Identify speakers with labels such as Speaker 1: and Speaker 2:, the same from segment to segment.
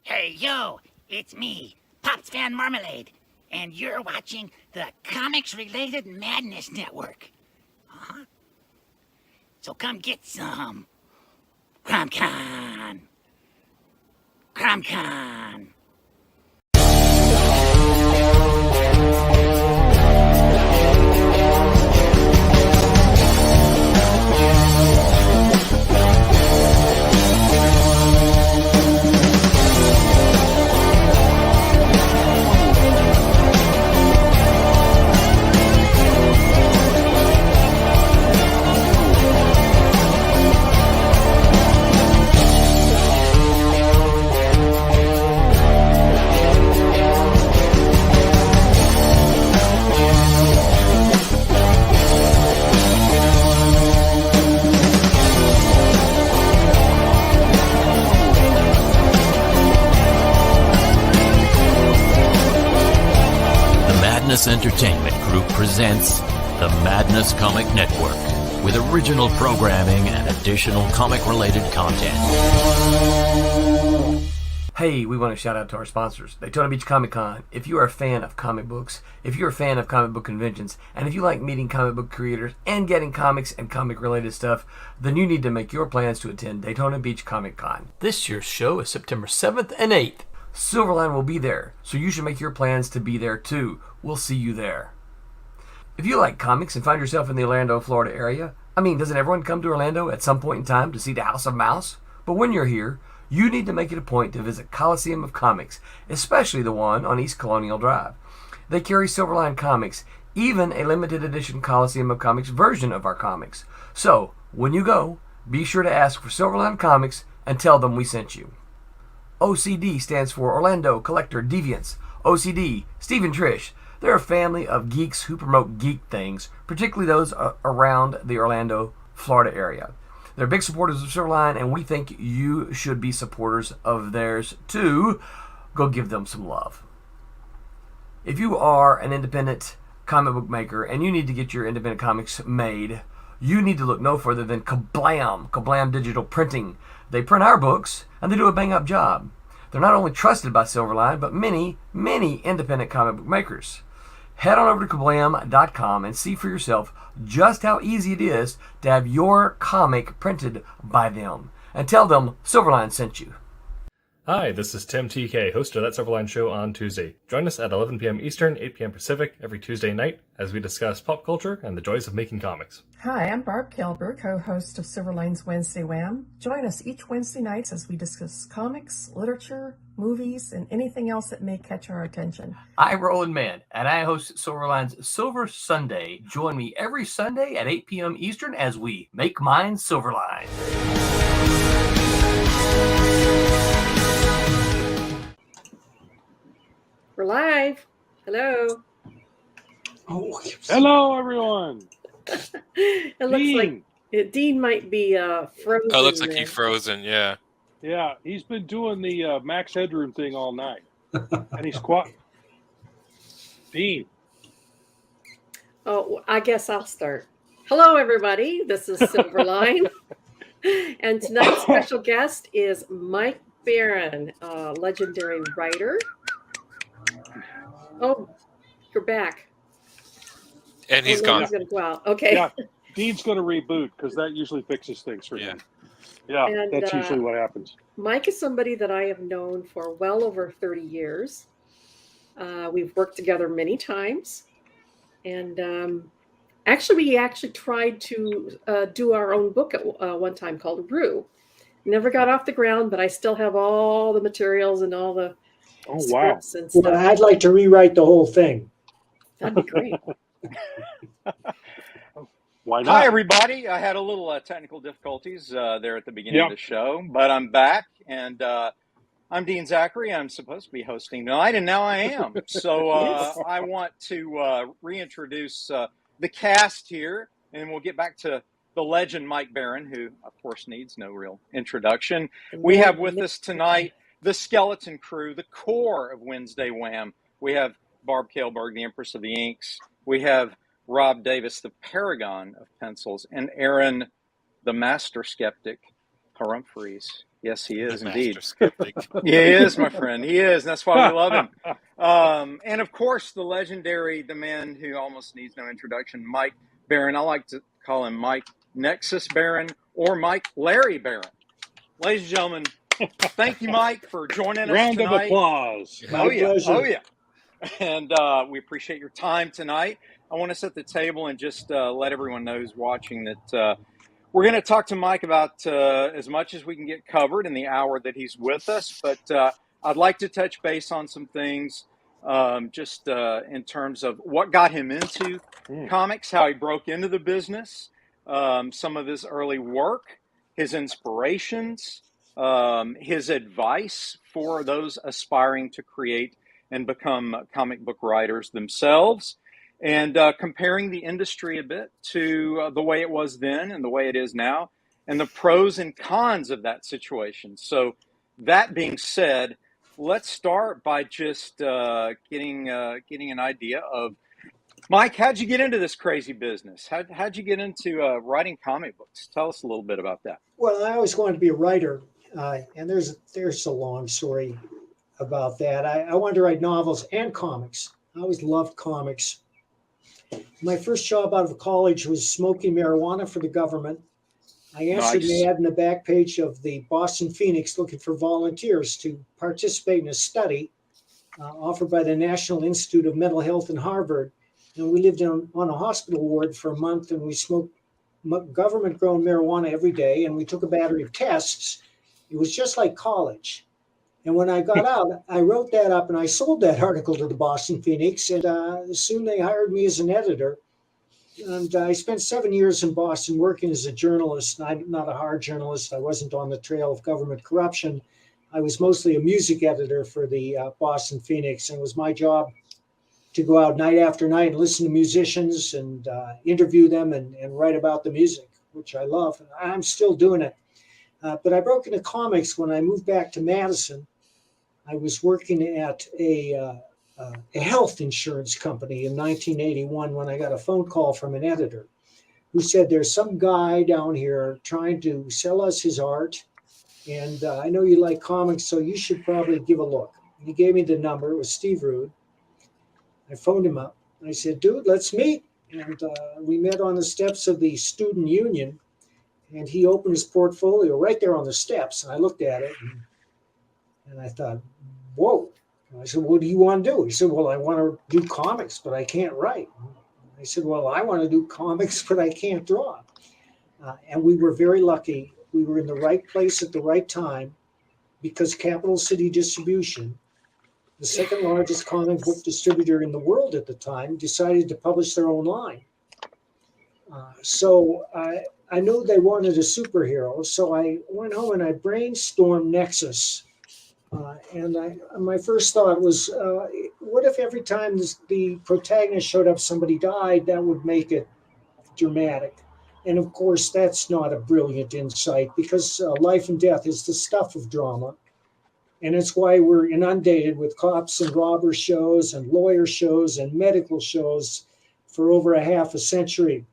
Speaker 1: Hey, yo, it's me, Pops Van Marmalade, and you're watching the Comics-Related Madness Network. Huh? So come get some. CromCon. CromCon.
Speaker 2: Madness Entertainment Group presents the Madness Comic Network with original programming and additional comic-related content.
Speaker 3: Hey, we want to shout out to our sponsors, Daytona Beach Comic Con. If you are a fan of comic books, if you're a fan of comic book conventions, and if you like meeting comic book creators and getting comics and comic-related stuff, then you need to make your plans to attend Daytona Beach Comic Con. This year's show is September 7th and 8th. Silverline will be there, so you should make your plans to be there too. We'll see you there. If you like comics and find yourself in the Orlando, Florida area, doesn't everyone come to Orlando at some point in time to see the House of Mouse? But when you're here, you need to make it a point to visit Coliseum of Comics, especially the one on East Colonial Drive. They carry Silverline comics, even a limited edition Coliseum of Comics version of our comics. So, when you go, be sure to ask for Silverline Comics and tell them we sent you. OCD stands for Orlando Collector Deviants. OCD, Steve and Trish, they're a family of geeks who promote geek things, particularly those around the Orlando, Florida area. They're big supporters of Silverline, and we think you should be supporters of theirs too. Go give them some love. If you are an independent comic book maker and you need to get your independent comics made, you need to look no further than Kablam Digital Printing. They print our books, and they do a bang-up job. They're not only trusted by Silverline, but many, many independent comic book makers. Head on over to kablam.com and see for yourself just how easy it is to have your comic printed by them. And tell them Silverline sent you.
Speaker 4: Hi, this is Tim TK, host of That Silverline Show on Tuesday. Join us at 11 p.m. Eastern, 8 p.m. Pacific every Tuesday night as we discuss pop culture and the joys of making comics.
Speaker 5: Hi, I'm Barb Kilber, co-host of Silverline's Wednesday Wham. Join us each Wednesday nights as we discuss comics, literature, movies, and anything else that may catch our attention.
Speaker 3: I'm Roland Mann, and I host Silverline's Silver Sunday. Join me every Sunday at 8 p.m. Eastern as we make mine Silverline.
Speaker 6: We're live. Hello.
Speaker 7: Oh, hello, everyone.
Speaker 6: It looks like Dean might be frozen.
Speaker 8: Oh, it looks like he's frozen, yeah.
Speaker 7: Yeah, he's been doing the Max Headroom thing all night. And he's quiet. Dean.
Speaker 6: Oh, I guess I'll start. Hello, everybody. This is Silverline. And tonight's special guest is Mike Barron, a legendary writer. Oh, you're back.
Speaker 8: And he's gone.
Speaker 6: He's going to go out. Okay.
Speaker 7: Yeah, Dean's going to reboot because that usually fixes things for him. Yeah, and that's usually what happens.
Speaker 6: Mike is somebody that I have known for well over 30 years. We've worked together many times. And we actually tried to do our own book at one time called Rue. Never got off the ground, but I still have all the materials and all the scripts and stuff.
Speaker 9: Well, I'd like to rewrite the whole thing.
Speaker 6: That'd be great.
Speaker 7: Why not?
Speaker 10: Hi, everybody. I had a little technical difficulties there at the beginning of the show, but I'm back, and I'm Dean Zachary. I'm supposed to be hosting tonight, and now I am. So I want to reintroduce the cast here, and we'll get back to the legend Mike Barron, who, of course, needs no real introduction. We have with us tonight the skeleton crew, the core of Wednesday Wham. We have Barb Kailberg, the Empress of the Inks. We have Rob Davis, the paragon of pencils, and Aaron, the master skeptic, Humphreys. Yes, he is
Speaker 8: The
Speaker 10: indeed.
Speaker 8: master skeptic.
Speaker 10: He is, my friend. He is. And that's why we love him. And of course, the legendary, the man who almost needs no introduction, Mike Barron. I like to call him Mike Nexus Barron or Mike Larry Barron. Ladies and gentlemen, thank you, Mike, for joining us
Speaker 7: Round of
Speaker 10: tonight.
Speaker 7: applause.
Speaker 9: My pleasure.
Speaker 10: Oh, yeah. And we appreciate your time tonight. I want to set the table and just let everyone know who's watching that we're going to talk to Mike about as much as we can get covered in the hour that he's with us. But I'd like to touch base on some things just in terms of what got him into comics, how he broke into the business, some of his early work, his inspirations, his advice for those aspiring to create and become comic book writers themselves, and comparing the industry a bit to the way it was then and the way it is now, and the pros and cons of that situation. So that being said, let's start by just getting an idea of, Mike, how'd you get into this crazy business? How'd you get into writing comic books? Tell us a little bit about that.
Speaker 9: Well, I always wanted to be a writer, and there's a long story about that. I wanted to write novels and comics. I always loved comics. My first job out of college was smoking marijuana for the government. I answered
Speaker 10: Nice.
Speaker 9: an ad in the back page of the Boston Phoenix looking for volunteers to participate in a study offered by the National Institute of Mental Health in Harvard. And we lived on a hospital ward for a month, and we smoked government-grown marijuana every day, and we took a battery of tests. It was just like college. And when I got out, I wrote that up and I sold that article to the Boston Phoenix, and soon they hired me as an editor. And I spent 7 years in Boston working as a journalist. I'm not a hard journalist. I wasn't on the trail of government corruption. I was mostly a music editor for the Boston Phoenix, and it was my job to go out night after night and listen to musicians and interview them and write about the music, which I love. I'm still doing it. But I broke into comics when I moved back to Madison. I was working at a health insurance company in 1981 when I got a phone call from an editor who said, there's some guy down here trying to sell us his art. And I know you like comics, so you should probably give a look. He gave me the number. It was Steve Rude. I phoned him up. I said, dude, let's meet. And we met on the steps of the student union. And he opened his portfolio right there on the steps. And I looked at it and I thought, whoa. And I said, what do you want to do? He said, well, I want to do comics, but I can't write. I said, well, I want to do comics, but I can't draw. And we were very lucky. We were in the right place at the right time because Capital City Distribution, the second largest comic book distributor in the world at the time, decided to publish their own line. So I knew they wanted a superhero. So I went home and I brainstormed Nexus. And my first thought was, what if every time the protagonist showed up, somebody died? That would make it dramatic. And of course, that's not a brilliant insight because life and death is the stuff of drama. And it's why we're inundated with cops and robber shows and lawyer shows and medical shows for over a half a century.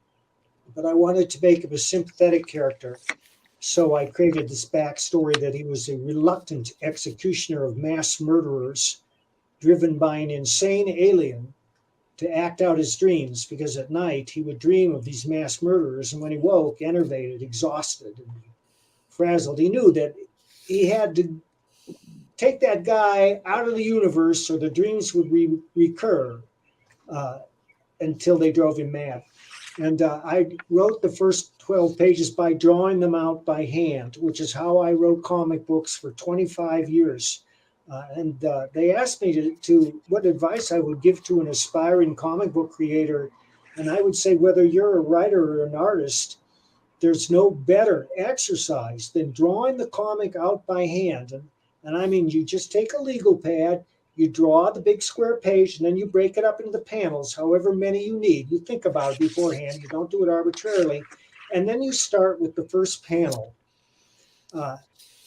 Speaker 9: But I wanted to make him a sympathetic character. So I created this backstory that he was a reluctant executioner of mass murderers driven by an insane alien to act out his dreams, because at night he would dream of these mass murderers. And when he woke, enervated, exhausted, and frazzled, he knew that he had to take that guy out of the universe or the dreams would recur until they drove him mad. And I wrote the first 12 pages by drawing them out by hand, which is how I wrote comic books for 25 years. And they asked me to what advice I would give to an aspiring comic book creator. And I would say, whether you're a writer or an artist, there's no better exercise than drawing the comic out by hand. And I mean, you just take a legal pad, you draw the big square page, and then you break it up into the panels, however many you need. You think about it beforehand. You don't do it arbitrarily. And then you start with the first panel.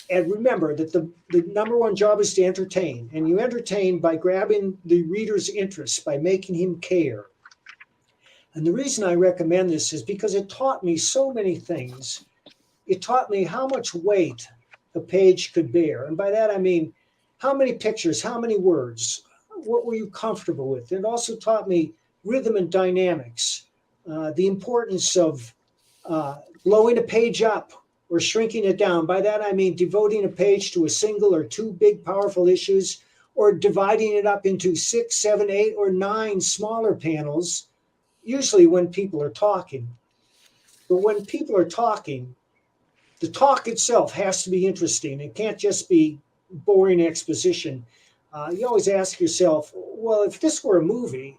Speaker 9: And remember that the number one job is to entertain. And you entertain by grabbing the reader's interest, by making him care. And the reason I recommend this is because it taught me so many things. It taught me how much weight a page could bear. And by that, I mean, how many pictures, how many words, what were you comfortable with? It also taught me rhythm and dynamics, the importance of blowing a page up or shrinking it down. By that, I mean devoting a page to a single or two big, powerful issues, or dividing it up into 6, 7, 8, or 9 smaller panels, usually when people are talking. But when people are talking, the talk itself has to be interesting. It can't just be boring exposition. You always ask yourself, well, if this were a movie,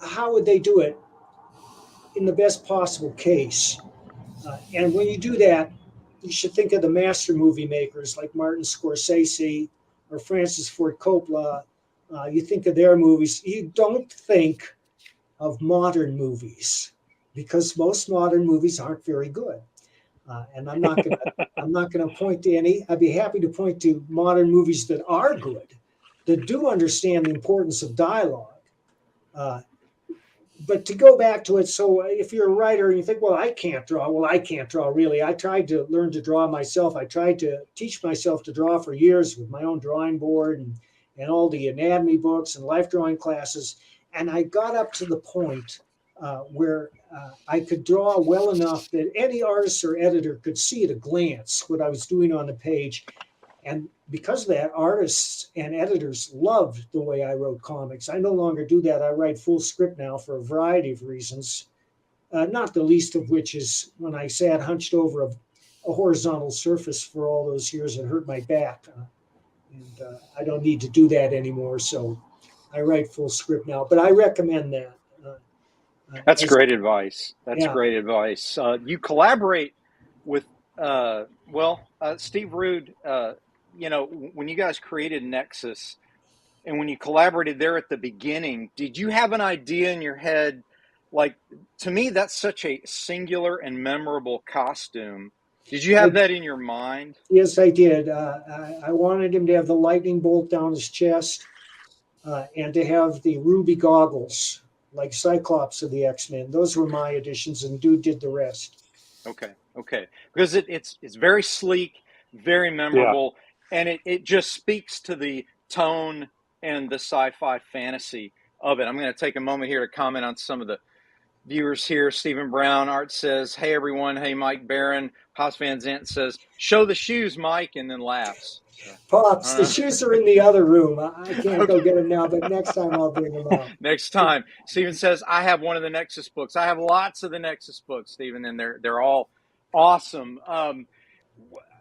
Speaker 9: how would they do it in the best possible case? And when you do that, you should think of the master movie makers like Martin Scorsese or Francis Ford Coppola. You think of their movies. You don't think of modern movies, because most modern movies aren't very good. And I'm not gonna point to any. I'd be happy to point to modern movies that are good, that do understand the importance of dialogue. But to go back to it, so if you're a writer and you think, well, I can't draw. Well, I can't draw, really. I tried to learn to draw myself. I tried to teach myself to draw for years with my own drawing board and all the anatomy books and life drawing classes. And I got up to the point where I could draw well enough that any artist or editor could see at a glance what I was doing on the page. And because of that, artists and editors loved the way I wrote comics. I no longer do that. I write full script now for a variety of reasons, not the least of which is when I sat hunched over a horizontal surface for all those years, it hurt my back. And I don't need to do that anymore. So I write full script now, but I recommend that.
Speaker 10: That's great advice. That's
Speaker 9: Yeah.
Speaker 10: great advice. You collaborate with, Steve Rude. When you guys created Nexus and when you collaborated there at the beginning, did you have an idea in your head? Like, to me, that's such a singular and memorable costume. Did you have that in your mind?
Speaker 9: Yes, I did. I wanted him to have the lightning bolt down his chest and to have the ruby goggles, like Cyclops of the X-Men. Those were my additions, and Dude did the rest.
Speaker 10: Okay. Because it's very sleek, very memorable, and it just speaks to the tone and the sci-fi fantasy of it. I'm going to take a moment here to comment on some of the viewers here. Stephen Brown, Art says, hey, everyone. Hey, Mike Barron. Haas Van Zant says, show the shoes, Mike, and then laughs.
Speaker 9: Pops, the shoes are in the other room. I can't go get them now, but next time I'll bring them out.
Speaker 10: Next time. Stephen says, I have one of the Nexus books. I have lots of the Nexus books, Stephen, and they're all awesome.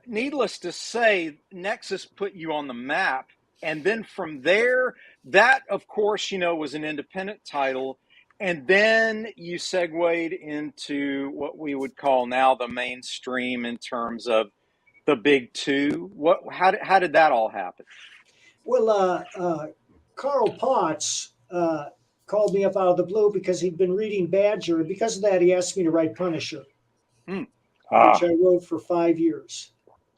Speaker 10: Needless to say, Nexus put you on the map. And then from there, that, of course, was an independent title. And then you segued into what we would call now the mainstream in terms of the big two. How did that all happen?
Speaker 9: Well, Carl Potts called me up out of the blue because he'd been reading Badger. And because of that, he asked me to write Punisher, which I wrote for 5 years.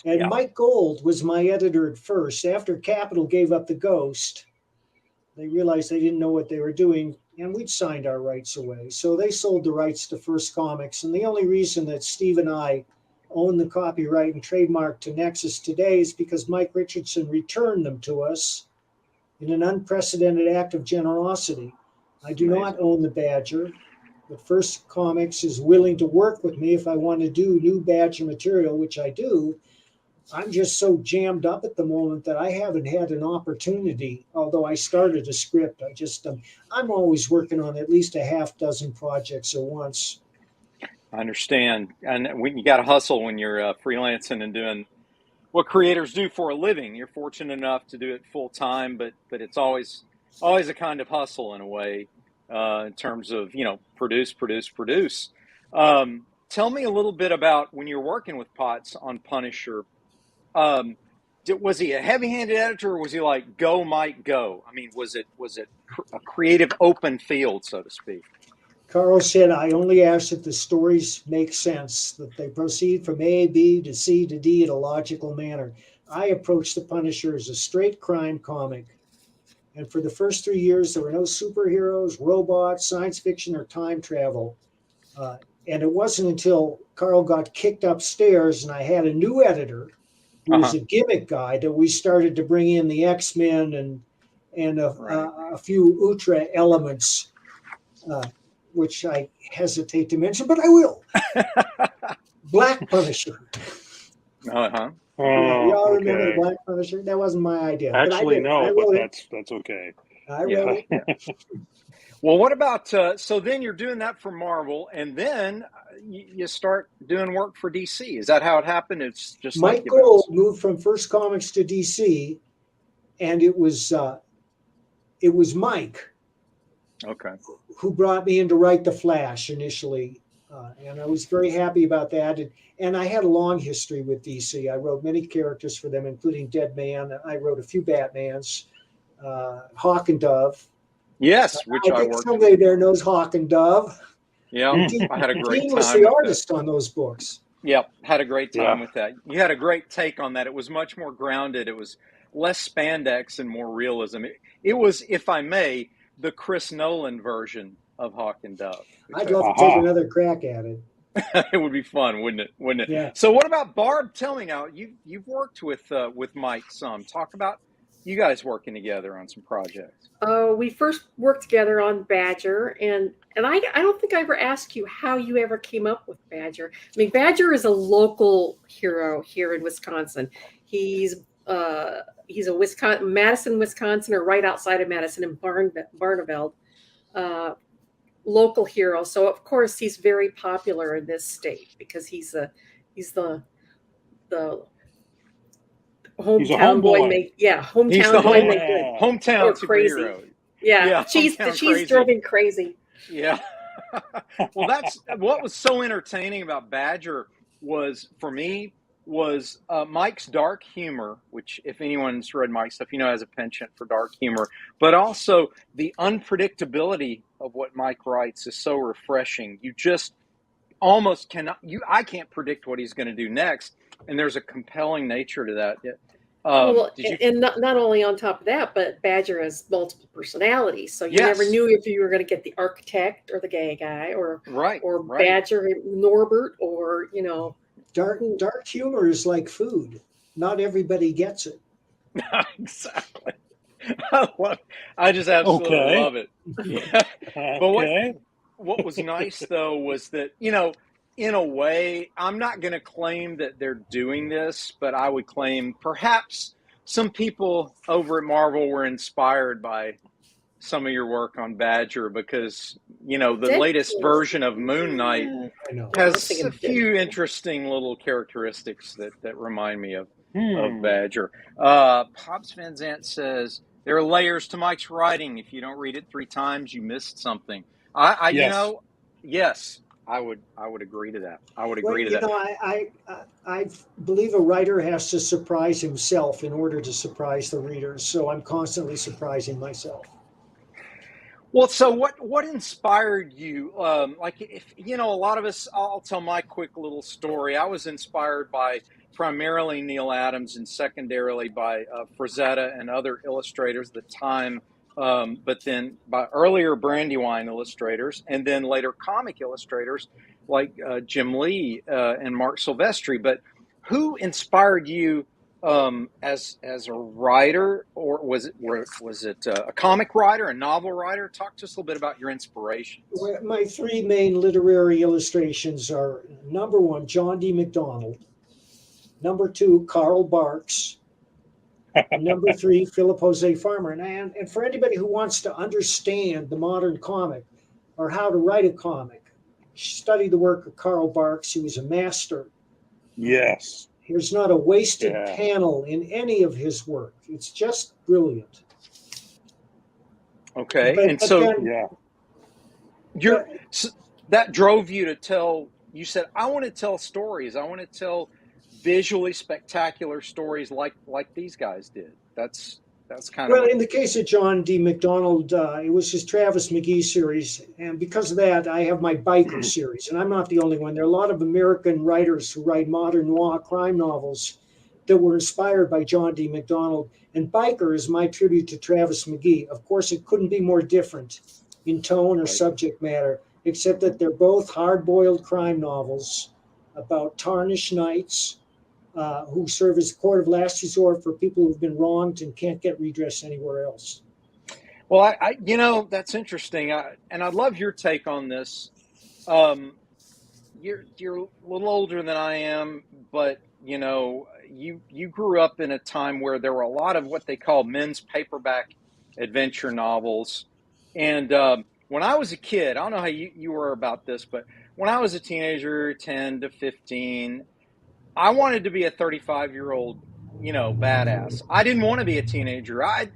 Speaker 9: And Mike Gold was my editor at first. After Capitol gave up the Ghost, they realized they didn't know what they were doing, and we'd signed our rights away. So they sold the rights to First Comics. And the only reason that Steve and I own the copyright and trademark to Nexus today is because Mike Richardson returned them to us in an unprecedented act of generosity. I do not own the Badger, but First Comics is willing to work with me if I want to do new Badger material, which I do. I'm just so jammed up at the moment that I haven't had an opportunity, although I started a script. I'm always working on at least a half dozen projects at once.
Speaker 10: I understand. And you got to hustle when you're freelancing and doing what creators do for a living. You're fortunate enough to do it full time, but it's always a kind of hustle in a way in terms of, produce. Tell me a little bit about when you're working with Potts on Punisher. Was he a heavy-handed editor, or was he like, go, Mike, go? I mean, was it a creative open field, so to speak?
Speaker 9: Carl said, I only ask that the stories make sense, that they proceed from A, B to C to D in a logical manner. I approached The Punisher as a straight crime comic. And for the first 3 years, there were no superheroes, robots, science fiction, or time travel. And it wasn't until Carl got kicked upstairs and I had a new editor who was a gimmick guy, that we started to bring in the X-Men and a few Ultra elements, which I hesitate to mention, but I will. Black Punisher.
Speaker 7: Oh,
Speaker 9: Y'all remember the
Speaker 7: okay.
Speaker 9: Black Punisher? That wasn't my idea.
Speaker 7: Actually,
Speaker 9: but I
Speaker 7: no,
Speaker 9: wrote
Speaker 7: but
Speaker 9: it.
Speaker 7: that's okay.
Speaker 9: I wrote it.
Speaker 10: Well, what about so then you're doing that for Marvel, and then you start doing work for DC. Is that how it happened? It's just
Speaker 9: Mike
Speaker 10: like you
Speaker 9: Gold moved from First Comics to DC, and it was Mike who brought me in to write the Flash initially, and I was very happy about that. And I had a long history with DC. I wrote many characters for them, including Dead Man. I wrote a few Batmans, Hawk and Dove.
Speaker 10: Yes, which I
Speaker 9: think
Speaker 10: worked.
Speaker 9: somebody there knows Hawk and Dove.
Speaker 10: Yeah, I had a great
Speaker 9: Dean
Speaker 10: time.
Speaker 9: was the artist on those books.
Speaker 10: Yep, had a great time with that. You had a great take on that. It was much more grounded. It was less spandex and more realism. It was, if I may, the Chris Nolan version of Hawk and Dove.
Speaker 9: I'd love to take another crack at it.
Speaker 10: It would be fun, wouldn't it? Wouldn't it?
Speaker 9: Yeah.
Speaker 10: So, what about Barb? Tell me now. You've worked with Mike some. Talk about you guys working together on some projects.
Speaker 6: We first worked together on Badger, and I don't think I ever asked you how you ever came up with Badger. I mean, Badger is a local hero here in Wisconsin. He's a Madison, Wisconsin, or right outside of Madison in Barneveld, local hero. So of course he's very popular in this state because he's the hometown boy. Hometown boy.
Speaker 10: Hometown
Speaker 6: crazy.
Speaker 10: Superhero.
Speaker 6: Yeah, the cheese drove him crazy.
Speaker 10: Yeah. Well, that's what was so entertaining about Badger was, for me, was Mike's dark humor, which if anyone's read Mike's stuff, has a penchant for dark humor, but also the unpredictability of what Mike writes is so refreshing. You just almost cannot, I can't predict what he's going to do next. And there's a compelling nature to that.
Speaker 6: And not only on top of that, but Badger has multiple personalities. So you never knew if you were going to get the architect or the gay guy or Badger Norbert or,
Speaker 9: Dark humor is like food. Not everybody gets it.
Speaker 10: Exactly. I just absolutely love it. Yeah. But what was nice though was that, in a way, I'm not going to claim that they're doing this, but I would claim perhaps some people over at Marvel were inspired by some of your work on Badger because, the latest version of Moon Knight has a few interesting little characteristics that remind me of Badger. Pops Van Zant says, there are layers to Mike's writing. If you don't read it 3 times, you missed something. Yes. I would agree to that.
Speaker 9: I believe a writer has to surprise himself in order to surprise the readers. So I'm constantly surprising myself.
Speaker 10: Well, so what inspired you? If a lot of us, I'll tell my quick little story. I was inspired by primarily Neil Adams and secondarily by Frazetta and other illustrators at the time. But then by earlier Brandywine illustrators and then later comic illustrators like Jim Lee and Mark Silvestri. But who inspired you as a writer, or was it a comic writer, a novel writer? Talk to us a little bit about your inspirations.
Speaker 9: Well, my 3 main literary illustrations are number 1, John D. McDonald, number 2, Carl Barks, and number 3, Philip Jose Farmer. And for anybody who wants to understand the modern comic or how to write a comic, study the work of Carl Barks. He was a master.
Speaker 7: Yes.
Speaker 9: There's not a wasted panel in any of his work. It's just brilliant.
Speaker 10: Okay. That drove you to tell, you said, I want to tell stories. I want to tell visually spectacular stories like these guys did. That's kind of
Speaker 9: in the case of John D. McDonald, it was his Travis McGee series, and because of that, I have my Biker series, and I'm not the only one. There are a lot of American writers who write modern noir crime novels that were inspired by John D. McDonald, and Biker is my tribute to Travis McGee. Of course, it couldn't be more different in tone or subject matter, except that they're both hard-boiled crime novels about tarnished knights who serve as a court of last resort for people who've been wronged and can't get redress anywhere else.
Speaker 10: Well, that's interesting. And I'd love your take on this. You're a little older than I am, but you grew up in a time where there were a lot of what they call men's paperback adventure novels. And when I was a kid, I don't know how you were about this, but when I was a teenager, 10 to 15, I wanted to be a 35-year-old, badass. I didn't want to be a teenager. I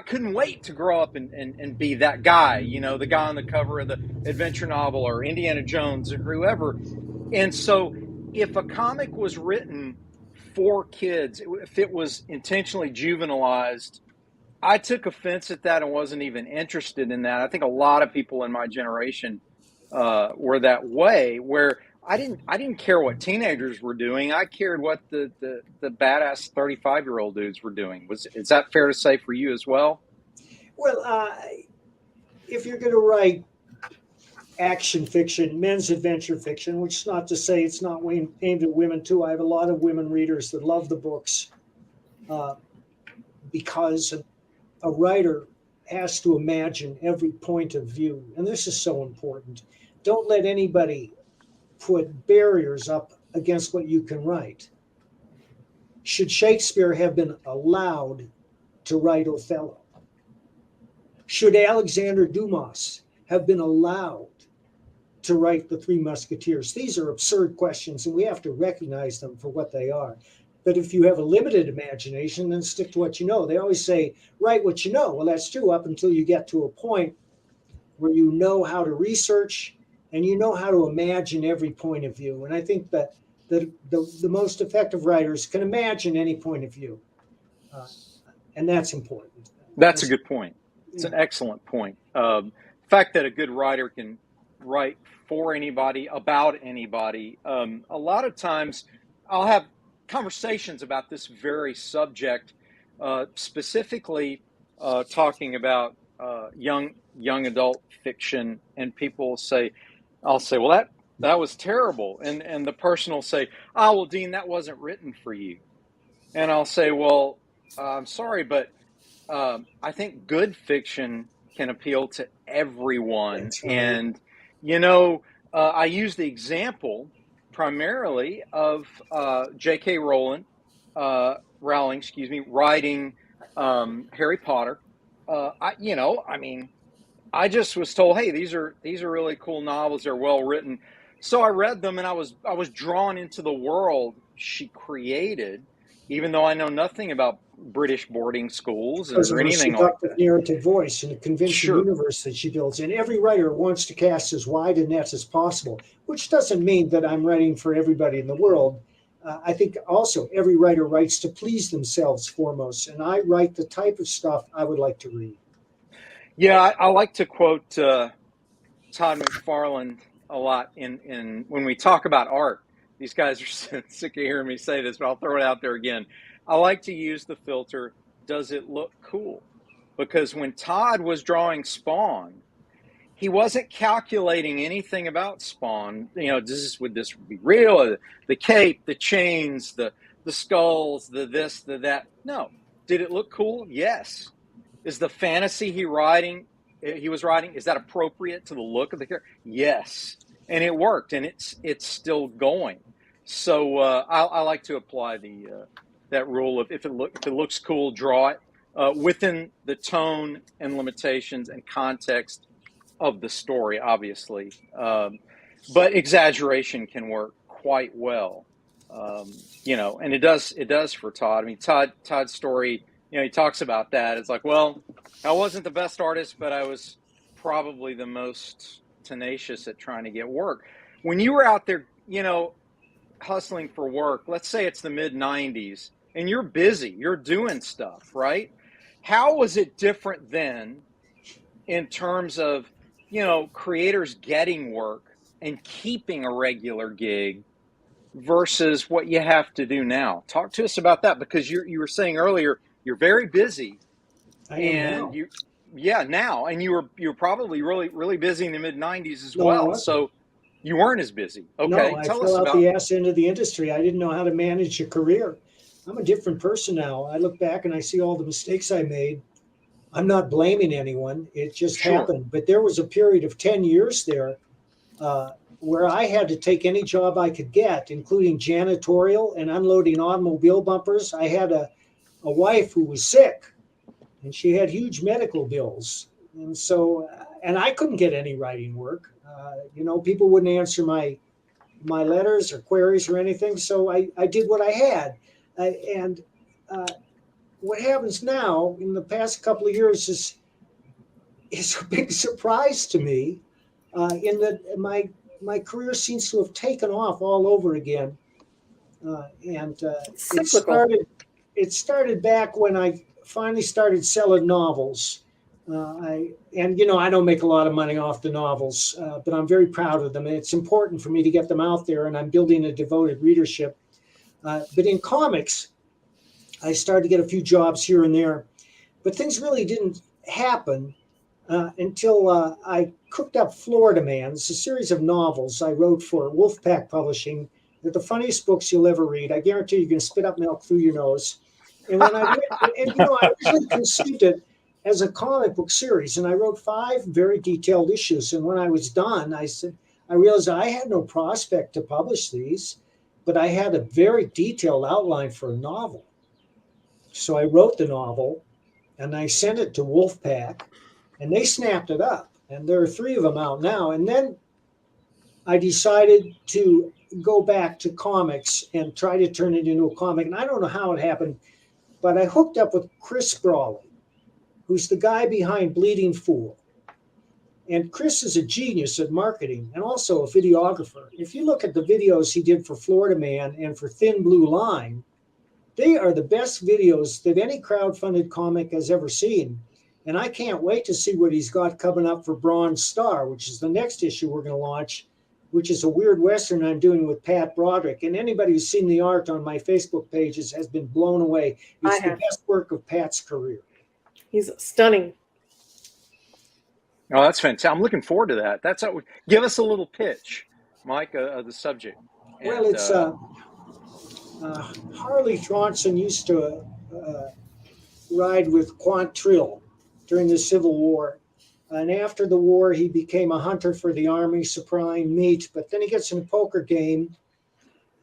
Speaker 10: couldn't wait to grow up and be that guy, the guy on the cover of the adventure novel or Indiana Jones or whoever. And so if a comic was written for kids, if it was intentionally juvenilized, I took offense at that and wasn't even interested in that. I think a lot of people in my generation were that way, where I didn't care what teenagers were doing. I cared what the badass 35-year-old dudes were doing. Is that fair to say for you as well?
Speaker 9: Well, if you're going to write action fiction, men's adventure fiction, which is not to say it's not aimed at women too. I have a lot of women readers that love the books because a writer has to imagine every point of view. And this is so important. Don't let anybody put barriers up against what you can write. Should Shakespeare have been allowed to write Othello? Should Alexander Dumas have been allowed to write The Three Musketeers? These are absurd questions, and we have to recognize them for what they are. But if you have a limited imagination, then stick to what you know. They always say, write what you know. Well, that's true up until you get to a point where you know how to research and you know how to imagine every point of view. And I think that the most effective writers can imagine any point of view. And that's important.
Speaker 10: That's a good point. It's an excellent point. The fact that a good writer can write for anybody, about anybody. A lot of times I'll have conversations about this very subject, specifically talking about young adult fiction, and people say, I'll say, well, that was terrible. And the person will say, oh, well, Dean, that wasn't written for you. And I'll say, well, I'm sorry, but I think good fiction can appeal to everyone.
Speaker 9: That's right.
Speaker 10: And, I use the example primarily of J.K. Rowling, writing Harry Potter. I just was told, hey, these are really cool novels. They're well written. So I read them, and I was drawn into the world she created, even though I know nothing about British boarding schools or anything like that.
Speaker 9: Seductive narrative voice and a convincing universe that she builds. And every writer wants to cast as wide a net as possible, which doesn't mean that I'm writing for everybody in the world. I think also every writer writes to please themselves foremost, and I write the type of stuff I would like to read.
Speaker 10: Yeah, I like to quote Todd McFarlane a lot in when we talk about art. These guys are sick of hearing me say this, but I'll throw it out there again. I like to use the filter, does it look cool? Because when Todd was drawing Spawn, he wasn't calculating anything about Spawn. Would this be real? The cape, the chains, the skulls, the this, the that. No. Did it look cool? Yes. Is the fantasy he was writing, is that appropriate to the look of the character? Yes. And it worked, and it's still going. So I like to apply that rule of if it looks cool, draw it within the tone and limitations and context of the story, obviously. But exaggeration can work quite well, and it does for Todd. I mean, Todd's story, he talks about that. It's like, well, I wasn't the best artist, but I was probably the most tenacious at trying to get work. When you were out there, hustling for work, let's say it's the mid-90s, and you're busy, you're doing stuff, right? How was it different then in terms of, creators getting work and keeping a regular gig versus what you have to do now? Talk to us about that, because you were saying earlier, you're very busy.
Speaker 9: I am now.
Speaker 10: Now, and you were probably really, really busy in the mid-90s as well. So You weren't as busy. Okay,
Speaker 9: No, I
Speaker 10: tell
Speaker 9: fell
Speaker 10: us
Speaker 9: out
Speaker 10: about.
Speaker 9: the ass end of the industry. I didn't know how to manage a career. I'm a different person now. I look back and I see all the mistakes I made. I'm not blaming anyone. It just
Speaker 10: Sure.
Speaker 9: happened. But there was a period of 10 years there where I had to take any job I could get, including janitorial and unloading automobile bumpers. I had a wife who was sick, and she had huge medical bills. And so, and I couldn't get any writing work. People wouldn't answer my letters or queries or anything. So I did what I had. And what happens now in the past couple of years is a big surprise to me, in that my career seems to have taken off all over again.
Speaker 6: Cyclical.
Speaker 9: It started back when I finally started selling novels. I don't make a lot of money off the novels, but I'm very proud of them. And it's important for me to get them out there, and I'm building a devoted readership. But in comics, I started to get a few jobs here and there, but things really didn't happen until I cooked up Florida Man. It's a series of novels I wrote for Wolfpack Publishing. They're the funniest books you'll ever read. I guarantee you can spit up milk through your nose. And when I originally conceived it as a comic book series, and I wrote 5 very detailed issues. And when I was done, I realized I had no prospect to publish these, but I had a very detailed outline for a novel. So I wrote the novel, and I sent it to Wolfpack, and they snapped it up. And there are 3 of them out now. And then I decided to go back to comics and try to turn it into a comic. And I don't know how it happened, but I hooked up with Chris Brawley, who's the guy behind Bleeding Fool. And Chris is a genius at marketing and also a videographer. If you look at the videos he did for Florida Man and for Thin Blue Line, they are the best videos that any crowdfunded comic has ever seen. And I can't wait to see what he's got coming up for Bronze Star, which is the next issue we're going to launch, which is a weird Western I'm doing with Pat Broderick. And anybody who's seen the art on my Facebook pages has been blown away. It's the best work of Pat's career.
Speaker 6: He's stunning.
Speaker 10: Oh, that's fantastic. I'm looking forward to that. Give us a little pitch, Mike, of the subject.
Speaker 9: Well, it's Harley Thronson used to ride with Quantrill during the Civil War. And after the war, he became a hunter for the army, supplying meat. But then he gets in a poker game,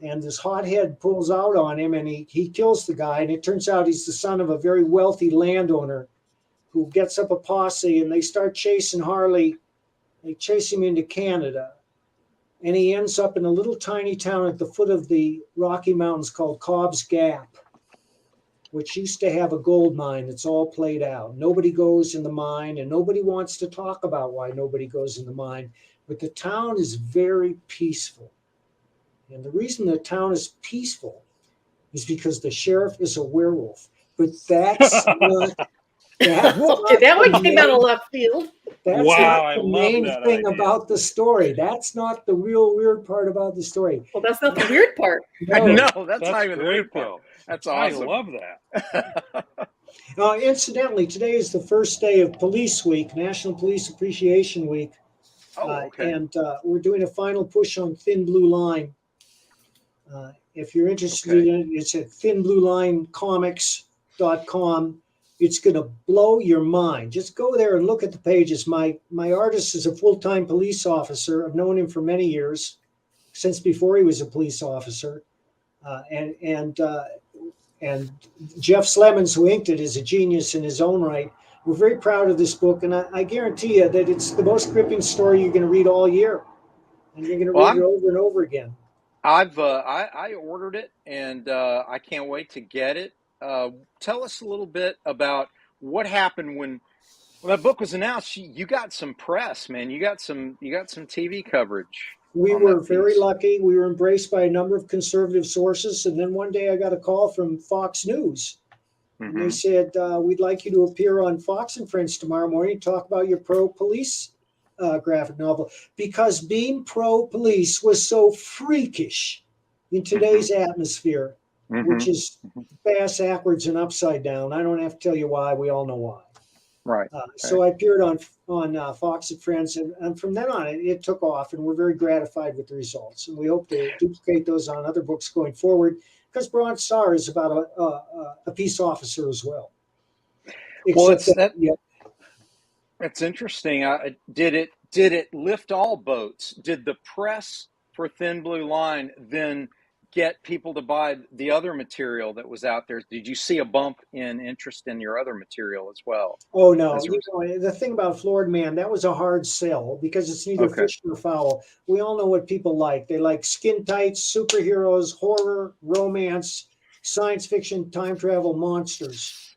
Speaker 9: and this hothead pulls out on him, and he kills the guy. And it turns out he's the son of a very wealthy landowner who gets up a posse, and they start chasing Harley. They chase him into Canada. And he ends up in a little tiny town at the foot of the Rocky Mountains called Cobb's Gap, which used to have a gold mine that's all played out. Nobody goes in the mine, and nobody wants to talk about why nobody goes in the mine. But the town is very peaceful. And the reason the town is peaceful is because the sheriff is a werewolf. But that's not...
Speaker 6: That one came out of left field.
Speaker 9: That's
Speaker 7: Wow,
Speaker 9: not the main thing about the story. That's not the real weird part about the story.
Speaker 6: Well, that's not the weird part.
Speaker 10: No, that's not even the weird part. That's awesome.
Speaker 7: I love that.
Speaker 9: Incidentally, today is the first day of Police Week, National Police Appreciation Week.
Speaker 10: Okay.
Speaker 9: And we're doing a final push on Thin Blue Line. If you're interested in it, it's at thinbluelinecomics.com. It's going to blow your mind. Just go there and look at the pages. My artist is a full-time police officer. I've known him for many years, since before he was a police officer. And Jeff Slemons, who inked it, is a genius in his own right. We're very proud of this book, and I guarantee you that it's the most gripping story you're going to read all year, and you're going to read it over and over again.
Speaker 10: I ordered it, and I can't wait to get it. Tell us a little bit about what happened when that book was announced. You got some press, man. You got some TV coverage.
Speaker 9: We were very lucky. We were embraced by a number of conservative sources, and then one day I got a call from Fox News. And they said, we'd like you to appear on Fox and Friends tomorrow morning and talk about your pro-police graphic novel, because being pro-police was so freakish in today's atmosphere, which is bass backwards and upside down. I don't have to tell you why. We all know why.
Speaker 10: Right.
Speaker 9: So I appeared on Fox and Friends, and from then on, it took off, and we're very gratified with the results. And we hope to duplicate those on other books going forward, because Bronze Star is about a peace officer as well.
Speaker 10: Well,
Speaker 9: Except
Speaker 10: that's interesting. Did it lift all boats? Did the press for Thin Blue Line then get people to buy the other material that was out there? Did you see a bump in interest in your other material as well?
Speaker 9: Oh no! The thing about Florida Man, that was a hard sell because it's neither fish nor fowl. We all know what people like. They like skin tights, superheroes, horror, romance, science fiction, time travel, monsters.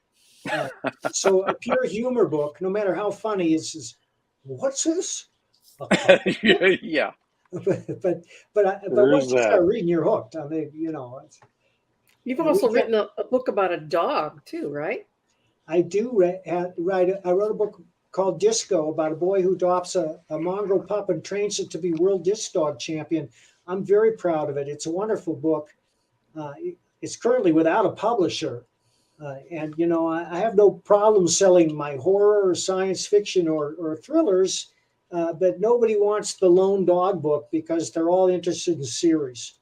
Speaker 9: So a pure humor book, no matter how funny, is what's this?
Speaker 10: Yeah.
Speaker 9: But once you start reading, you're hooked. I mean,
Speaker 6: You've also written a book about a dog too, right?
Speaker 9: I do write. I wrote a book called Disco about a boy who adopts a mongrel pup and trains it to be world disc dog champion. I'm very proud of it. It's a wonderful book. It's currently without a publisher. And, I have no problem selling my horror or science fiction or thrillers, but nobody wants the lone dog book because they're all interested in series.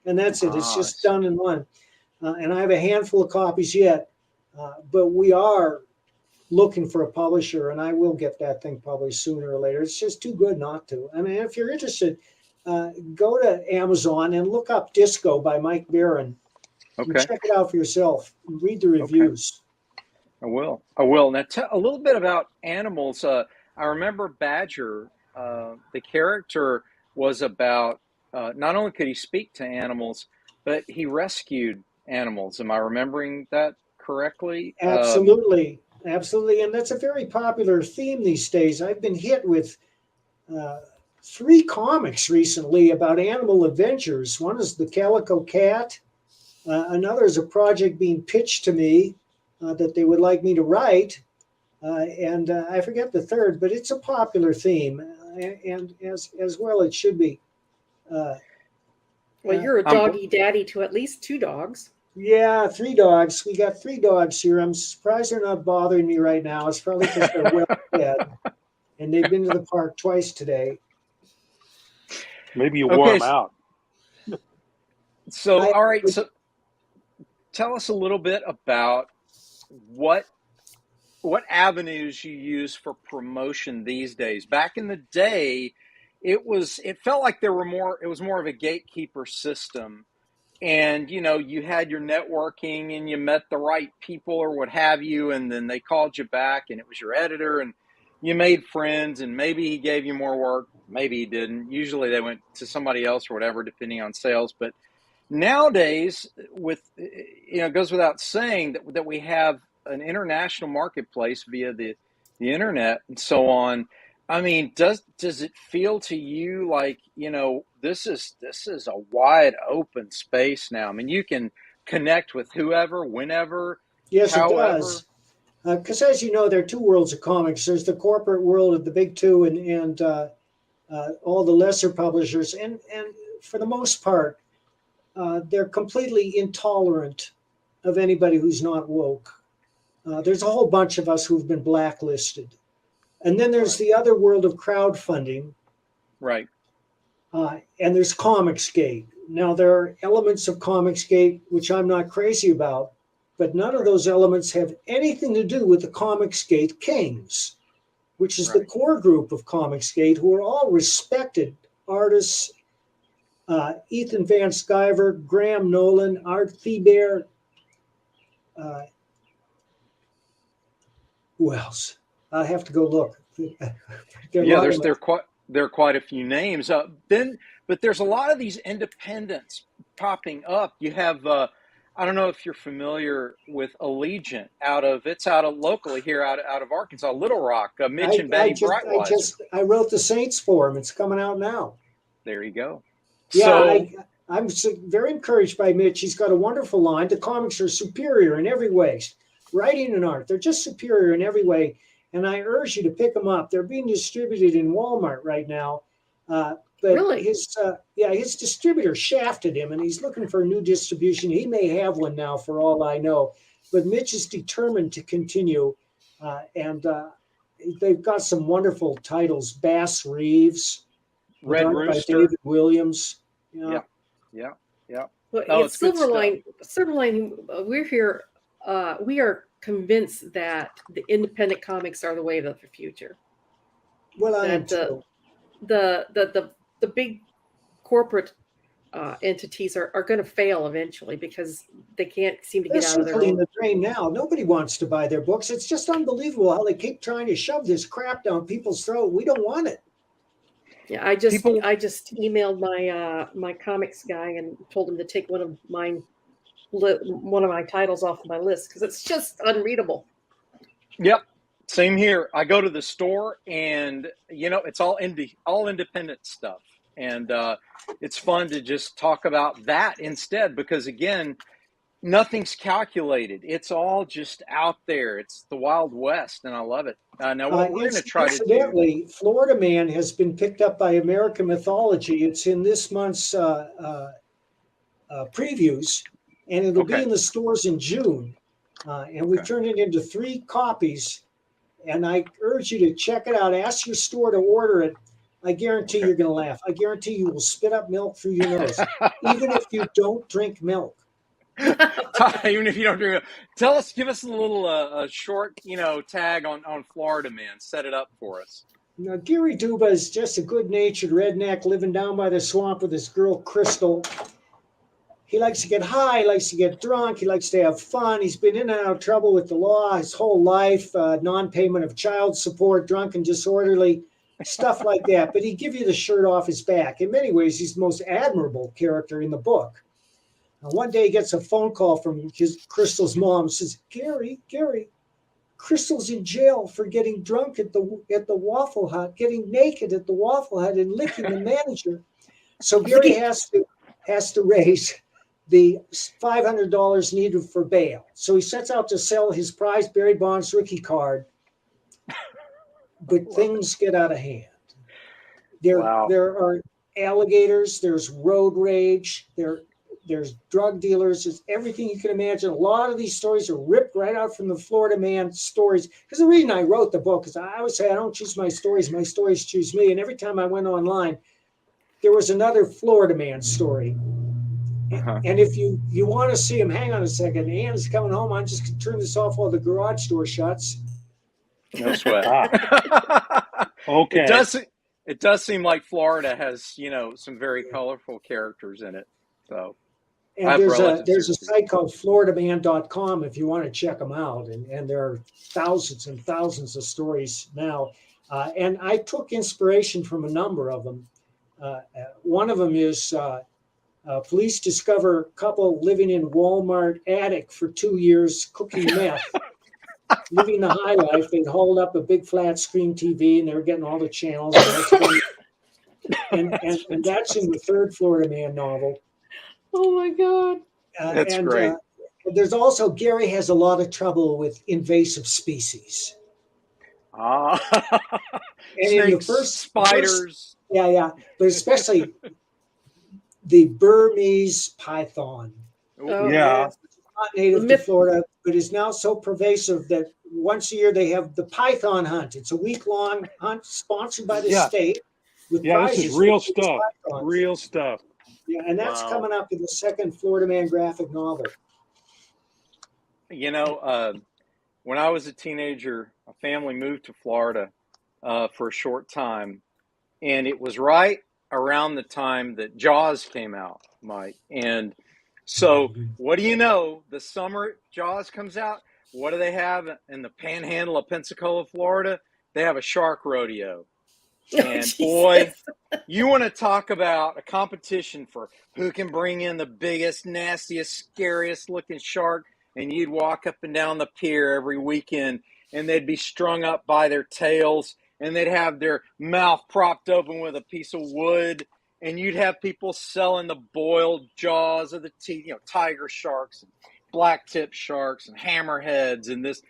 Speaker 9: And that's it. It's just done in one. And I have a handful of copies yet, but we are looking for a publisher, and I will get that thing probably sooner or later. It's just too good not to. I mean, if you're interested, go to Amazon and look up Disco by Mike Barron.
Speaker 10: Okay.
Speaker 9: Check it out for yourself. Read the reviews.
Speaker 10: Okay. I will. Now, a little bit about animals. I remember Badger, the character was about, not only could he speak to animals, but he rescued animals. Am I remembering that correctly?
Speaker 9: Absolutely. Absolutely. And that's a very popular theme these days. I've been hit with 3 comics recently about animal adventures. One is The Calico Cat. Another is a project being pitched to me that they would like me to write. And I forget the third, but it's a popular theme. And as well, it should be.
Speaker 6: Well, you're a doggy daddy to at least 2 dogs.
Speaker 9: Yeah, 3 dogs. We got 3 dogs here. I'm surprised they're not bothering me right now. It's probably because they're well fed. And they've been to the park twice today.
Speaker 7: Maybe you wore them out.
Speaker 10: So, all right. So tell us a little bit about what avenues you use for promotion these days. Back in the day, it felt like it was more of a gatekeeper system. And, you had your networking and you met the right people or what have you, and then they called you back and it was your editor and you made friends, and maybe he gave you more work, maybe he didn't. Usually they went to somebody else or whatever, depending on sales. But nowadays, it goes without saying that we have an international marketplace via the internet and so on. I mean, does it feel to you like, this is a wide open space now? I mean, you can connect with whoever, whenever,
Speaker 9: yes,
Speaker 10: however.
Speaker 9: It does. Because as you know, there are 2 worlds of comics. There's the corporate world of the big 2 and all the lesser publishers. And for the most part, they're completely intolerant of anybody who's not woke. There's a whole bunch of us who've been blacklisted. And then there's the other world of crowdfunding.
Speaker 10: Right.
Speaker 9: And there's Comicsgate. Now, there are elements of Comicsgate which I'm not crazy about, but none of those elements have anything to do with the Comicsgate Kings, which is the core group of Comicsgate, who are all respected artists. Ethan Van Sciver, Graham Nolan, Art Thiebaert. Who else? I have to go look.
Speaker 10: There are quite a few names. But there's a lot of these independents popping up. You have I don't know if you're familiar with Allegiant out of locally here out of Arkansas, Little Rock. Mitch and Betty Breitweiser.
Speaker 9: I wrote the Saints for him. It's coming out now.
Speaker 10: There you go.
Speaker 9: Yeah, I'm very encouraged by Mitch. He's got a wonderful line. The comics are superior in every way. Writing and art, they're just superior in every way. And I urge you to pick them up. They're being distributed in Walmart right now. But
Speaker 6: really?
Speaker 9: His distributor shafted him, and he's looking for a new distribution. He may have one now, for all I know. But Mitch is determined to continue. And they've got some wonderful titles. Bass Reeves, with
Speaker 10: Red
Speaker 9: art by
Speaker 10: Rooster.
Speaker 9: David Williams.
Speaker 10: Yeah.
Speaker 6: Well,
Speaker 10: Oh,
Speaker 6: it's
Speaker 10: it's good stuff.
Speaker 6: Silverline. We're here. We are convinced that the independent comics are the way of the future.
Speaker 9: Well, I am
Speaker 6: That
Speaker 9: too.
Speaker 6: the big corporate entities are going to fail eventually because they can't seem to
Speaker 9: They're
Speaker 6: get out of their
Speaker 9: circling
Speaker 6: own.
Speaker 9: the drain now. Nobody wants to buy their books. It's just unbelievable how they keep trying to shove this crap down people's throat. We don't want it.
Speaker 6: Yeah, I just
Speaker 10: People-
Speaker 6: emailed my comics guy and told him to take one of my titles off my list because it's just unreadable.
Speaker 10: Yep. Same here. I go to the store and it's all independent stuff. And it's fun to just talk about that instead because again, nothing's calculated. It's all just out there. It's the Wild West and I love it. Now what we're going to try to do.
Speaker 9: Incidentally, Florida Man has been picked up by American Mythology. It's in this month's previews, and it'll be
Speaker 10: Okay.
Speaker 9: in the stores in June. And we've turned it into 3 copies. And I urge you to check it out. Ask your store to order it. I guarantee you're going to laugh. I guarantee you will spit up milk through your nose, even if you don't drink milk.
Speaker 10: Even if you don't do it, give us a little a short tag on Florida Man. Set it up for us.
Speaker 9: Now, Gary Duba is just a good-natured redneck living down by the swamp with his girl Crystal. He likes to get high, he likes to get drunk, he likes to have fun. He's been in and out of trouble with the law his whole life, non-payment of child support, drunk and disorderly, stuff like that. But he'd give you the shirt off his back. In many ways, he's the most admirable character in the book. Now, one day he gets a phone call from Crystal's mom. Says, Gary, Crystal's in jail for getting drunk at the Waffle Hut, getting naked at the Waffle Hut and licking the manager. So Gary has to raise the $500 needed for bail. So he sets out to sell his prized Barry Bonds rookie card, but things get out of hand. There are alligators, there's road rage, there's drug dealers, there's everything you can imagine. A lot of these stories are ripped right out from the Florida Man stories. Because the reason I wrote the book is I always say I don't choose my stories choose me. And every time I went online, there was another Florida Man story. And if you want to see him, hang on a second. Anne's coming home. I'm just going to turn this off while the garage door shuts.
Speaker 10: No sweat.
Speaker 7: Okay.
Speaker 10: It does seem like Florida has some very colorful characters in it. So.
Speaker 9: And there's a site called floridaman.com if you want to check them out. And there are thousands and thousands of stories now. And I took inspiration from a number of them. One of them is police discover couple living in Walmart attic for 2 years cooking meth. Living the high life. They'd hold up a big flat screen TV and they were getting all the channels. And that's in the 3rd Florida Man novel.
Speaker 6: Oh my God.
Speaker 10: That's great.
Speaker 9: There's also, Gary has a lot of trouble with invasive species.
Speaker 10: And
Speaker 9: in
Speaker 10: snakes, spiders.
Speaker 9: But especially the Burmese python.
Speaker 6: Oh,
Speaker 7: Yeah.
Speaker 9: It's not native to Florida, but is now so pervasive that once a year they have the python hunt. It's a week-long hunt sponsored by the state. With
Speaker 7: This
Speaker 9: prizes
Speaker 7: is real
Speaker 9: for these
Speaker 7: stuff.
Speaker 9: pythons.
Speaker 7: Real stuff.
Speaker 9: Yeah, and that's coming up in the 2nd Florida Man graphic novel.
Speaker 10: When I was a teenager, a family moved to Florida for a short time, and it was right around the time that Jaws came out, Mike. And so, what do you know? The summer Jaws comes out. What do they have in the panhandle of Pensacola, Florida? They have a shark rodeo. And boy, you want to talk about a competition for who can bring in the biggest, nastiest, scariest looking shark. And you'd walk up and down the pier every weekend and they'd be strung up by their tails and they'd have their mouth propped open with a piece of wood. And you'd have people selling the boiled jaws of the teeth, tiger sharks and black tip sharks and hammerheads and this.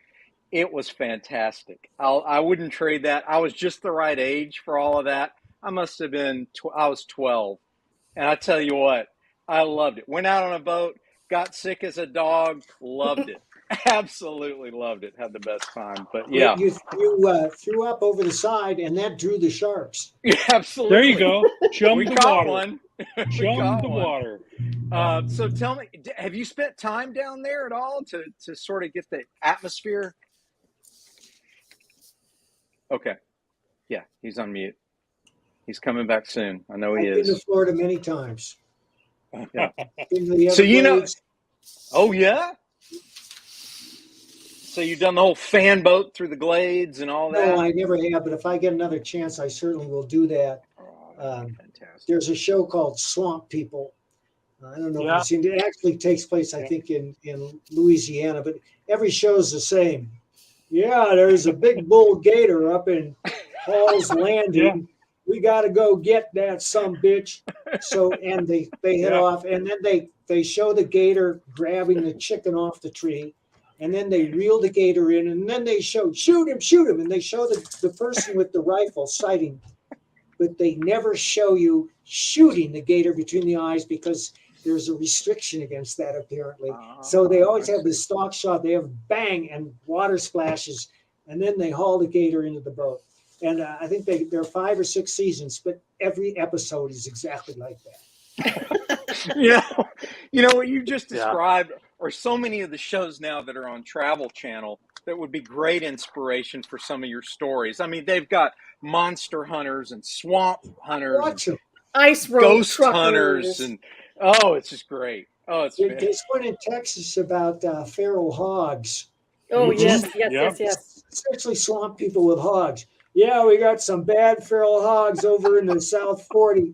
Speaker 10: It was fantastic. I wouldn't trade that. I was just the right age for all of that. I must have been, I was 12. And I tell you what, I loved it. Went out on a boat, got sick as a dog, loved it. Absolutely loved it. Had the best time. But yeah,
Speaker 9: You threw up over the side, and that drew the sharks.
Speaker 10: absolutely.
Speaker 7: There you go. Chum
Speaker 10: We
Speaker 7: the
Speaker 10: caught
Speaker 7: water.
Speaker 10: one. We
Speaker 7: Chum
Speaker 10: caught
Speaker 7: the
Speaker 10: one.
Speaker 7: water.
Speaker 10: So tell me, have you spent time down there at all to sort of get the atmosphere? Okay. Yeah, he's on mute. He's coming back soon. I know he
Speaker 9: I've been to
Speaker 10: is.
Speaker 9: Florida many times.
Speaker 10: Yeah.
Speaker 9: Been to the
Speaker 10: So you know,
Speaker 9: Everglades.
Speaker 10: oh yeah. So you've done the whole fan boat through the glades and all that.
Speaker 9: No, I never have, but if I get another chance, I certainly will do that.
Speaker 10: Oh, that'd be fantastic.
Speaker 9: There's a show called Swamp People. I don't know if
Speaker 7: Yeah.
Speaker 9: you've seen it. It actually takes place, I think, in Louisiana, but every show's the same. Yeah, there's a big bull gator up in Hall's Landing.
Speaker 7: Yeah.
Speaker 9: We got to go get that some bitch. So, and they head off, and then they show the gator grabbing the chicken off the tree, and then they reel the gator in, and then they show shoot him, and they show the person with the rifle sighting, but they never show you shooting the gator between the eyes because there's a restriction against that apparently. So they always have the stock shot. They have bang and water splashes, and then they haul the gator into the boat. And I think there are 5 or 6 seasons, but every episode is exactly like that.
Speaker 10: You know what you just described are so many of the shows now that are on Travel Channel that would be great inspiration for some of your stories. I mean, they've got monster hunters and swamp hunters,
Speaker 9: Watch them.
Speaker 6: Ice road
Speaker 10: ghost
Speaker 6: truckers.
Speaker 10: hunters, and oh, it's just great. Oh, it's
Speaker 9: There's one in Texas about feral hogs.
Speaker 6: Oh, yes.
Speaker 9: Essentially swamp people with hogs. Yeah, we got some bad feral hogs over in the South 40.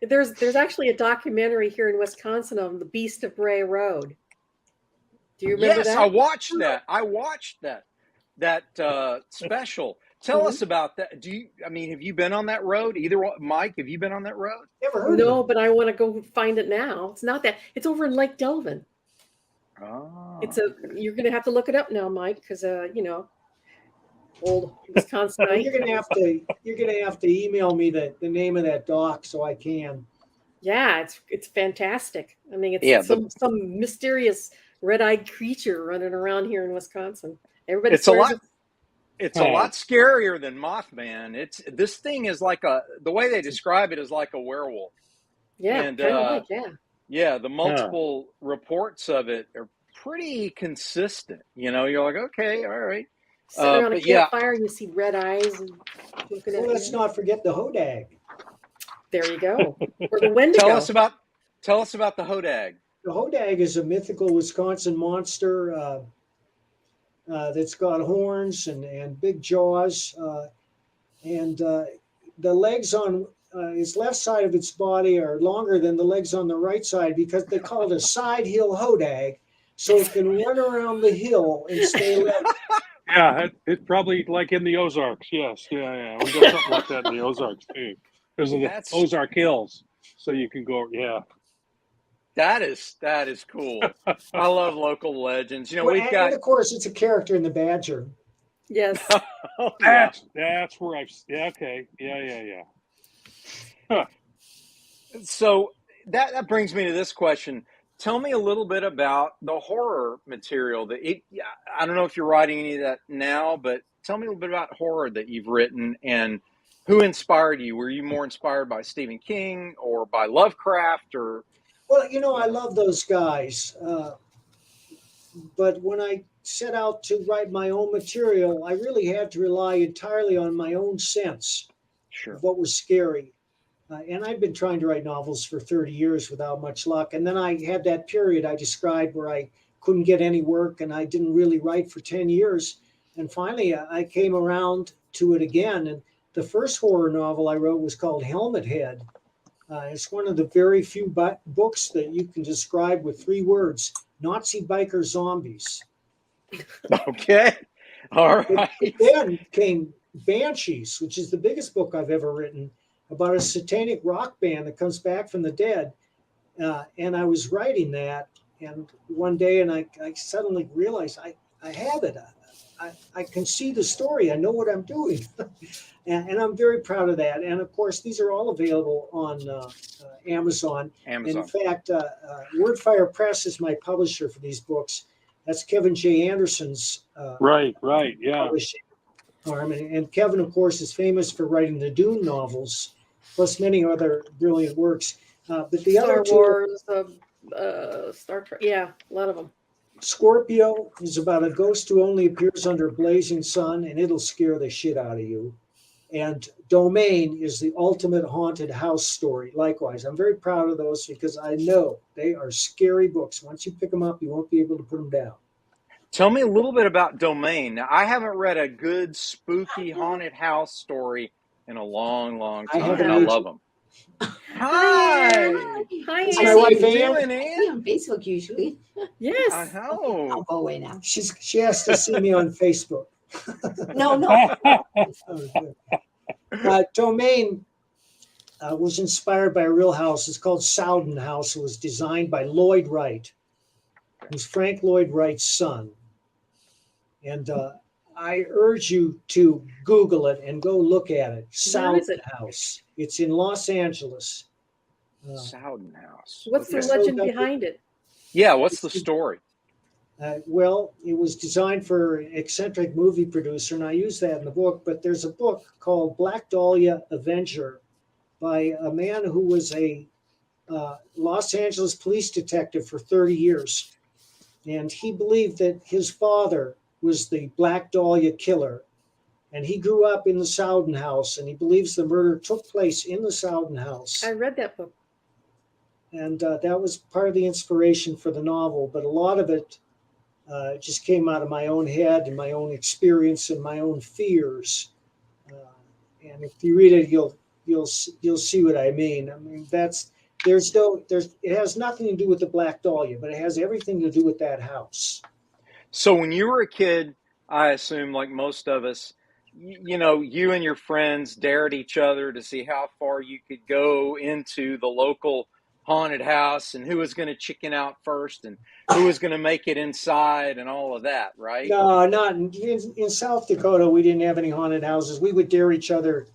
Speaker 6: There's actually a documentary here in Wisconsin on the Beast of Bray Road. Do you remember that?
Speaker 10: I watched that. I watched that special. Tell us about that. Have you been on that road? Mike, have you been on that road?
Speaker 9: Never heard
Speaker 6: No,
Speaker 9: of it.
Speaker 6: but I want to go find it now. It's not that. It's over in Lake Delvin.
Speaker 10: Oh.
Speaker 6: You're going to have to look it up now, Mike, because old Wisconsinite.
Speaker 9: You're gonna have to email me the name of that dock so I can.
Speaker 6: Yeah, it's fantastic. I mean, it's some mysterious red-eyed creature running around here in Wisconsin. Everybody
Speaker 10: It's a lot scarier than Mothman. This thing is like the way they describe it is like a werewolf.
Speaker 6: Yeah,
Speaker 10: and
Speaker 6: kind of like, yeah.
Speaker 10: Yeah, the multiple reports of it are pretty consistent. You're like, okay, all right.
Speaker 6: Sitting around a campfire, you see red eyes. And looking at
Speaker 9: Let's not forget the hodag.
Speaker 6: There you go. Or the Wendigo.
Speaker 10: Tell us about the hodag.
Speaker 9: The hodag is a mythical Wisconsin monster that's got horns and big jaws, and the legs on its left side of its body are longer than the legs on the right side because they call it a side hill hodag, so it can run around the hill and stay left.
Speaker 7: Yeah, it's probably like in the Ozarks. Yes, yeah. We got something like that in the Ozarks too, because of the Ozark Hills. So you can go. Yeah,
Speaker 10: that is cool. I love local legends.
Speaker 9: And of course, it's a character in the Badger.
Speaker 6: Yes.
Speaker 7: That's where I've. Yeah. Okay. Yeah. Huh.
Speaker 10: So that brings me to this question. Tell me a little bit about the horror material I don't know if you're writing any of that now, but tell me a little bit about horror that you've written and who inspired you. Were you more inspired by Stephen King or by Lovecraft or?
Speaker 9: Well, I love those guys. But when I set out to write my own material, I really had to rely entirely on my own sense of what was scary. And I've been trying to write novels for 30 years without much luck. And then I had that period I described where I couldn't get any work and I didn't really write for 10 years. And finally, I came around to it again. And the first horror novel I wrote was called Helmet Head. It's one of the very few books that you can describe with 3 words: Nazi biker zombies.
Speaker 10: Okay. All right.
Speaker 9: Then came Banshees, which is the biggest book I've ever written, about a satanic rock band that comes back from the dead. And I was writing that, and one day, and I suddenly realized I have it. I can see the story. I know what I'm doing. And I'm very proud of that. And of course, these are all available on Amazon.
Speaker 10: Amazon.
Speaker 9: In fact, Wordfire Press is my publisher for these books. That's Kevin J. Anderson's
Speaker 7: Right, yeah.
Speaker 9: publishing arm. And Kevin, of course, is famous for writing the Dune novels, plus many other brilliant works. But the other two,
Speaker 6: Wars, Star Trek, yeah, a lot of them.
Speaker 9: Scorpio is about a ghost who only appears under a blazing sun, and it'll scare the shit out of you. And Domain is the ultimate haunted house story. Likewise, I'm very proud of those because I know they are scary books. Once you pick them up, you won't be able to put them down.
Speaker 10: Tell me a little bit about Domain. Now, I haven't read a good spooky haunted house story in a long, long time. I love them. Hi.
Speaker 6: Hi,
Speaker 9: Is my wife Ann?
Speaker 11: I'm on Facebook usually.
Speaker 6: Yes.
Speaker 10: I know.
Speaker 11: I'll go away now.
Speaker 9: She has to see me on Facebook.
Speaker 11: No.
Speaker 9: Domain was inspired by a real house. It's called Sowden House. It was designed by Lloyd Wright. Who's Frank Lloyd Wright's son. And I urge you to Google it and go look at it. Sowden House. It's in Los Angeles.
Speaker 10: Sowden House.
Speaker 6: What's the legend behind it?
Speaker 10: Yeah, what's the story?
Speaker 9: Well, it was designed for an eccentric movie producer, and I use that in the book, but there's a book called Black Dahlia Avenger by a man who was a Los Angeles police detective for 30 years. And he believed that his father was the Black Dahlia killer. And he grew up in the Sowden House, and he believes the murder took place in the Sowden House.
Speaker 6: I read that book.
Speaker 9: And that was part of the inspiration for the novel, but a lot of it just came out of my own head and my own experience and my own fears. And if you read it, you'll see what I mean. I mean, it has nothing to do with the Black Dahlia, but it has everything to do with that house.
Speaker 10: So when you were a kid, I assume, like most of us, you and your friends dared each other to see how far you could go into the local haunted house and who was going to chicken out first and who was going to make it inside and all of that, right?
Speaker 9: No, not in South Dakota. We didn't have any haunted houses. We would dare each other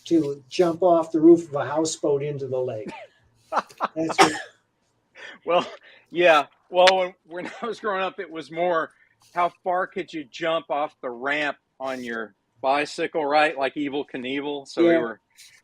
Speaker 9: to jump off the roof of a houseboat into the lake. That's what...
Speaker 10: Well, yeah. Well, when I was growing up, it was more how far could you jump off the ramp on your bicycle, right? Like Evel Knievel. So
Speaker 9: yeah.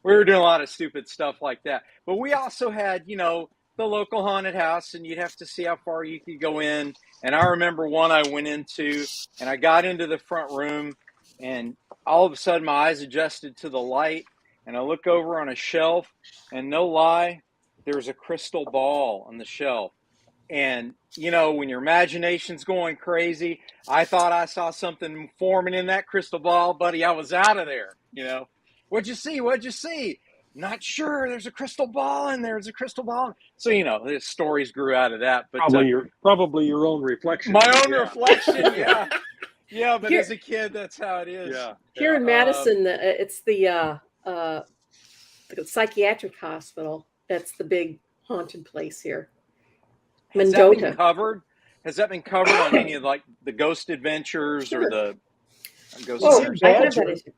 Speaker 10: we were doing a lot of stupid stuff like that. But we also had, the local haunted house, and you'd have to see how far you could go in. And I remember one I went into, and I got into the front room, and all of a sudden my eyes adjusted to the light, and I look over on a shelf, and no lie, there's a crystal ball on the shelf. And, when your imagination's going crazy, I thought I saw something forming in that crystal ball, buddy. I was out of there, What'd you see? What'd you see? Not sure. There's a crystal ball in there. There's a crystal ball. So, the stories grew out of that. But
Speaker 7: probably your own reflection.
Speaker 10: My own reflection, yeah. Yeah, but as a kid, that's how it is.
Speaker 7: Yeah.
Speaker 6: Here in Madison, it's the psychiatric hospital. That's the big haunted place here.
Speaker 10: Has
Speaker 6: Mendota.
Speaker 10: that been covered? Has that been covered on any of the Ghost Adventures or the Ghost Adventures?
Speaker 6: I have that issue.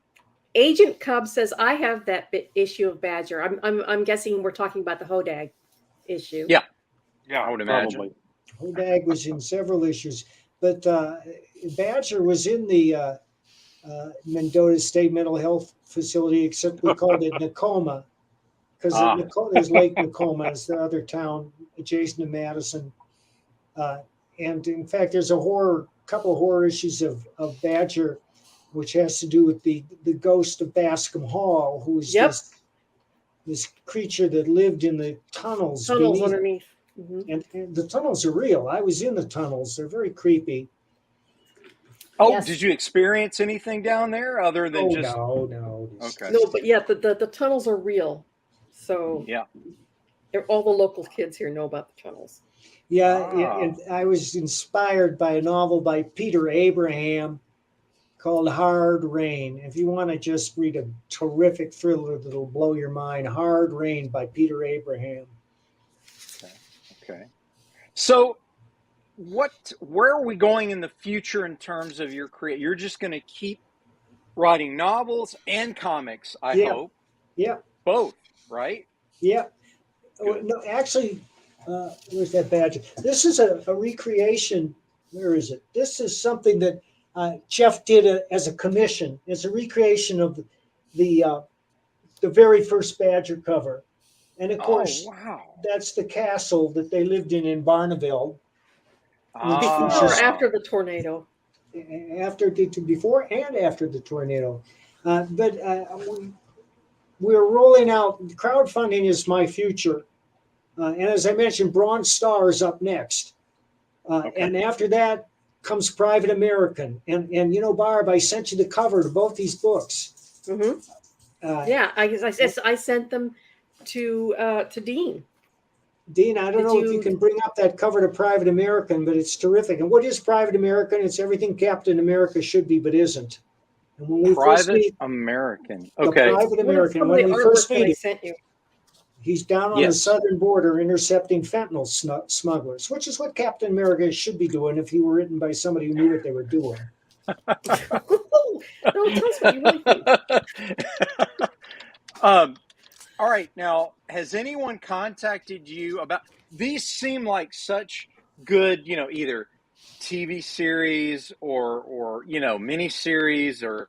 Speaker 6: Agent Cub says I have that issue of Badger. I'm guessing we're talking about the Hodag issue.
Speaker 10: Yeah, I would imagine.
Speaker 9: Hodag was in several issues, but Badger was in the Mendota State Mental Health Facility, except we called it Nakoma, because there's Lake Nakoma is the other town adjacent to Madison. And in fact, there's a couple of horror issues of Badger, which has to do with the ghost of Bascom Hall, who's this creature that lived in the tunnels
Speaker 6: underneath. Mm-hmm.
Speaker 9: And the tunnels are real. I was in the tunnels. They're very creepy.
Speaker 10: Oh, yes. Did you experience anything down there other than just...
Speaker 9: No.
Speaker 10: Okay.
Speaker 6: No, but yeah, the tunnels are real. So
Speaker 10: yeah,
Speaker 6: all the local kids here know about the tunnels.
Speaker 9: Yeah, and I was inspired by a novel by Peter Abraham called Hard Rain. If you want to just read a terrific thriller that'll blow your mind, Hard Rain by Peter Abraham.
Speaker 10: Okay. So where are we going in the future in terms of your create? You're just going to keep writing novels and comics, I hope.
Speaker 9: Yeah.
Speaker 10: Both, right?
Speaker 9: Yeah. No, actually, where's that badge? This is a recreation. Where is it? This is something that Jeff did as a commission. It's a recreation of the very first Badger cover. And of course, that's the castle that they lived in Barneville.
Speaker 6: Before or after the tornado?
Speaker 9: Before and after the tornado. We're rolling out, crowdfunding is my future. And as I mentioned, Bronze Star is up next. And after that comes Private American. And you know, Barb, I sent you the cover to both these books.
Speaker 6: Mm-hmm. I sent them to Dean.
Speaker 9: Dean, I don't know if you can bring up that cover to Private American, but it's terrific. And what is Private American? It's everything Captain America should be, but isn't. And when we
Speaker 10: Private American. Okay.
Speaker 9: Private American. When we first meet him, he's down on the southern border intercepting fentanyl smugglers, which is what Captain America should be doing if he were written by somebody who knew what they were doing.
Speaker 6: No, tell us what you really think.
Speaker 10: All right. Now, has anyone contacted you about these? Seem like such good, either TV series or mini series, or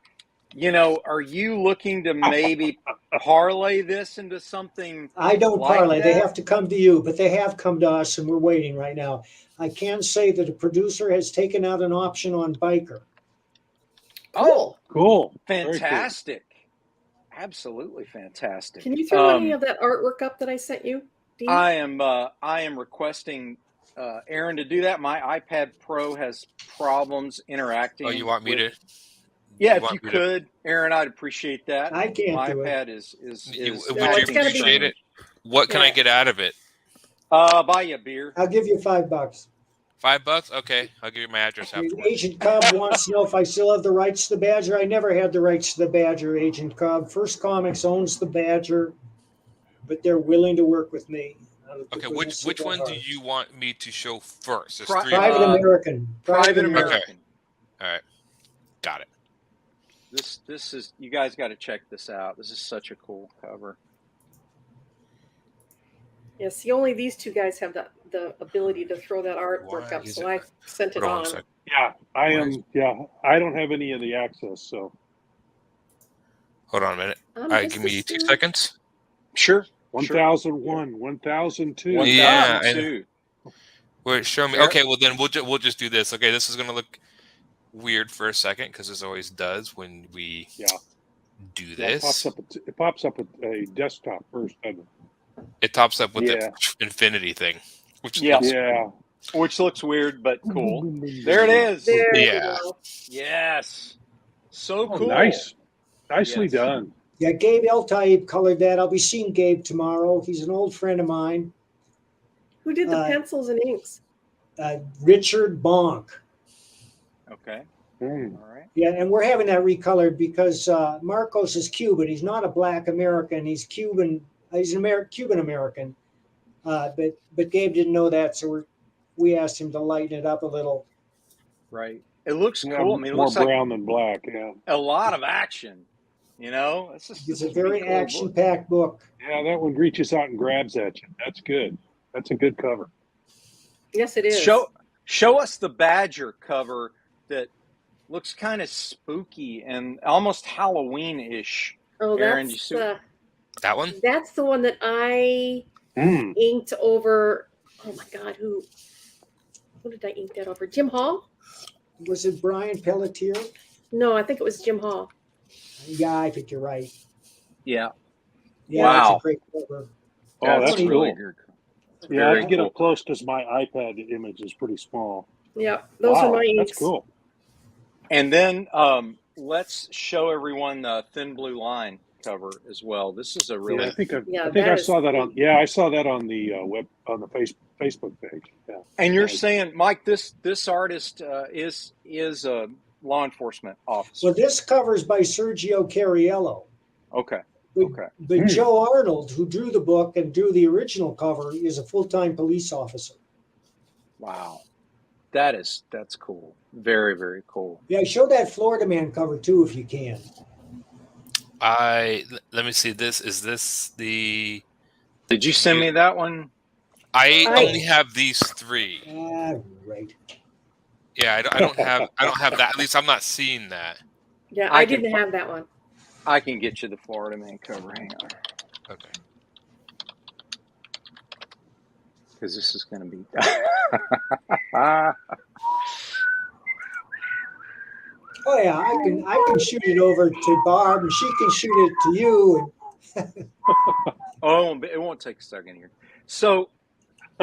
Speaker 10: are you looking to maybe parlay this into something?
Speaker 9: I don't
Speaker 10: like
Speaker 9: parlay.
Speaker 10: that?
Speaker 9: They have to come to you, but they have come to us, and we're waiting right now. I can say that a producer has taken out an option on Biker.
Speaker 10: Oh,
Speaker 7: cool!
Speaker 10: Fantastic. Absolutely fantastic.
Speaker 6: Can you throw any of that artwork up that I sent you, Dean?
Speaker 10: I am requesting Aaron to do that. My iPad Pro has problems interacting.
Speaker 8: Oh, you want me to?
Speaker 10: Yeah, if you could, Aaron, I'd appreciate that.
Speaker 9: I can't
Speaker 10: My
Speaker 9: do
Speaker 10: iPad
Speaker 9: it.
Speaker 10: is
Speaker 8: Would you appreciate it? What can I get out of it?
Speaker 10: Buy you a beer.
Speaker 9: I'll give you $5.
Speaker 8: $5? Okay, I'll give you my address afterwards.
Speaker 9: Agent Cobb wants to know if I still have the rights to the Badger. I never had the rights to the Badger, Agent Cobb. First Comics owns the Badger, but they're willing to work with me.
Speaker 8: Okay, which one do you want me to show first? There's three.
Speaker 9: Private American.
Speaker 10: Private American.
Speaker 8: Okay. All right, got it.
Speaker 10: This is, you guys got to check this out. This is such a cool cover.
Speaker 6: Yeah, see, only these two guys have the ability to throw that artwork up, so I sent it on.
Speaker 7: Yeah, I am. Yeah, I don't have any of the access, so.
Speaker 8: Hold on a minute. All right, give me 2 seconds.
Speaker 10: Sure.
Speaker 7: 1001, 1002.
Speaker 8: Yeah. Wait, show me. Okay, well then we'll just do this. Okay, this is gonna look weird for a second because this always does when we do this.
Speaker 7: It pops up with a desktop first, doesn't it?
Speaker 8: It tops up with the infinity thing, which
Speaker 10: which looks weird but cool. There it is.
Speaker 6: There
Speaker 10: Yes. So cool.
Speaker 7: Nicely done.
Speaker 9: Yeah, Gabe El-Taib colored that. I'll be seeing Gabe tomorrow. He's an old friend of mine.
Speaker 6: Who did the pencils and inks?
Speaker 9: Richard Bonk.
Speaker 10: Okay.
Speaker 7: All
Speaker 10: right.
Speaker 9: Yeah, and we're having that recolored because Marcos is Cuban. He's not a Black American. He's Cuban. He's an Cuban American. But Gabe didn't know that, so we asked him to lighten it up a little.
Speaker 10: Right. It looks cool. I mean, it looks
Speaker 7: more brown than black. Yeah.
Speaker 10: A lot of action.
Speaker 9: It's a very action-packed book.
Speaker 7: Yeah, that one reaches out and grabs at you. That's good. That's a good cover.
Speaker 6: Yes, it is.
Speaker 10: Show us the Badger cover that looks kind of spooky and almost Halloween-ish.
Speaker 6: Oh,
Speaker 10: Aaron,
Speaker 6: that's
Speaker 8: that one?
Speaker 6: That's the one that I inked over. Oh my God, who did I ink that over? Jim Hall?
Speaker 9: Was it Brian Pelletier?
Speaker 6: No, I think it was Jim Hall.
Speaker 9: Yeah, I think you're right.
Speaker 10: Yeah.
Speaker 9: Yeah,
Speaker 10: wow.
Speaker 9: That's a great cover.
Speaker 7: Oh, that's
Speaker 10: really
Speaker 7: cool.
Speaker 10: good.
Speaker 7: Yeah, I can get up close because my iPad image is pretty small.
Speaker 6: Yeah, those are my inks.
Speaker 7: That's cool.
Speaker 10: And then let's show everyone the Thin Blue Line cover as well. This is a really.
Speaker 7: I think I saw that on. Yeah, I saw that on the Facebook page. Yeah.
Speaker 10: And you're saying, Mike, this artist is a law enforcement officer.
Speaker 9: So this cover is by Sergio Cariello.
Speaker 10: Okay.
Speaker 9: But Joe Arnold, who drew the book and drew the original cover, is a full-time police officer.
Speaker 10: Wow. That's cool. Very, very cool.
Speaker 9: Yeah, show that Florida Man cover too if you can.
Speaker 8: Let me see. Is this the?
Speaker 10: Did you send me that one?
Speaker 8: I only have these 3.
Speaker 9: Right.
Speaker 8: Yeah, I don't have that. At least I'm not seeing that.
Speaker 6: Yeah, I didn't have that one.
Speaker 10: I can get you the Florida Man cover. Hang on.
Speaker 8: Okay.
Speaker 10: Because this is going to be.
Speaker 9: Oh yeah, I can shoot it over to Barb, and she can shoot it to you.
Speaker 10: Oh, it won't take a second here. So,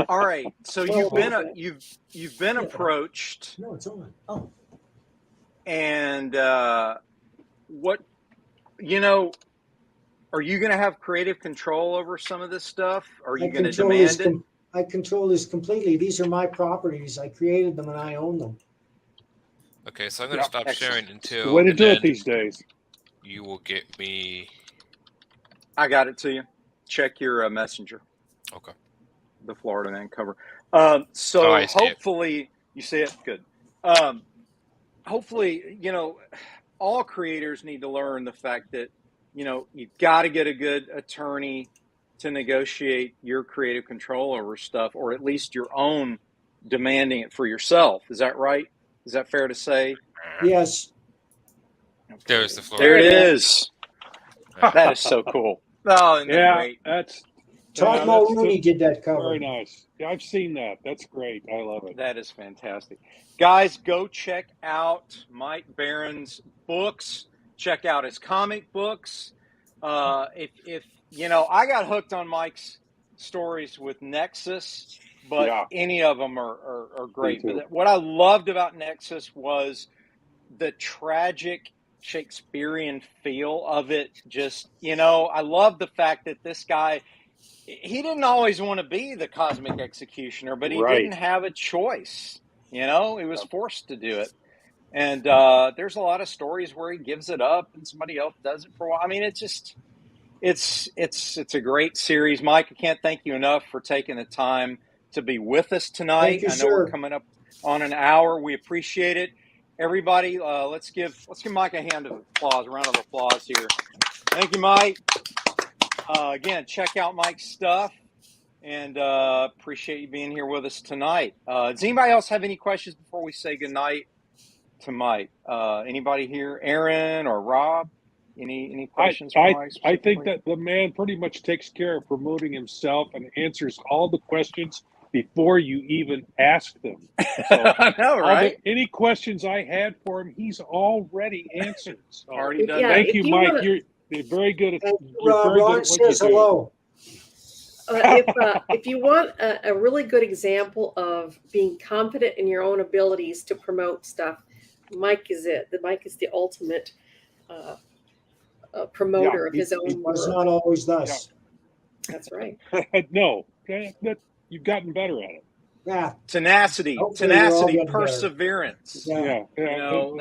Speaker 10: all right. So you've been approached.
Speaker 9: No, it's on. Oh.
Speaker 10: And what are you going to have creative control over some of this stuff? Are you going to demand it?
Speaker 9: I control this completely. These are my properties. I created them and I own them.
Speaker 8: Okay, so I'm going to stop sharing until.
Speaker 7: The way to do it these days.
Speaker 8: You will get me.
Speaker 10: I got it to you. Check your messenger.
Speaker 8: Okay.
Speaker 10: The Florida Man cover.
Speaker 8: I see
Speaker 10: Hopefully you see it. Good. Hopefully, all creators need to learn the fact that, you've got to get a good attorney to negotiate your creative control over stuff, or at least your own demanding it for yourself. Is that right? Is that fair to say?
Speaker 9: Yes.
Speaker 10: Okay.
Speaker 8: There's the Florida.
Speaker 10: There it is. That is so cool. Oh, isn't that great?
Speaker 7: That's
Speaker 9: Todd Mulrooney did that cover.
Speaker 7: Very nice. Yeah, I've seen that. That's great. I love it.
Speaker 10: That is fantastic. Guys, go check out Mike Barron's books. Check out his comic books. If I got hooked on Mike's stories with Nexus, but any of them are great. But what I loved about Nexus was the tragic Shakespearean feel of it. Just, I love the fact that this guy, he didn't always want to be the cosmic executioner, but he didn't have a choice. He was forced to do it. And there's a lot of stories where he gives it up and somebody else does it for a while. I mean, it's a great series. Mike, I can't thank you enough for taking the time to be with us tonight.
Speaker 9: Thank you,
Speaker 10: I know
Speaker 9: sir.
Speaker 10: we're coming up on an hour. We appreciate it. Everybody, let's give Mike a round of applause here. Thank you, Mike. Again, check out Mike's stuff, and appreciate you being here with us tonight. Does anybody else have any questions before we say goodnight to Mike? Anybody here? Aaron or Rob? Any questions for Mike?
Speaker 7: I think that the man pretty much takes care of promoting himself and answers all the questions before you even ask them. So
Speaker 10: I know, right?
Speaker 7: Any questions I had for him, he's already answered. So,
Speaker 10: already done.
Speaker 7: Thank you, Mike. You're very good at
Speaker 9: Ron says hello.
Speaker 6: If you want a really good example of being confident in your own abilities to promote stuff, Mike is it. Mike is the ultimate promoter of his own work.
Speaker 9: It's not always thus.
Speaker 6: Yeah. That's right.
Speaker 7: No, you've gotten better at it.
Speaker 9: Yeah.
Speaker 10: Tenacity, perseverance.
Speaker 7: Yeah.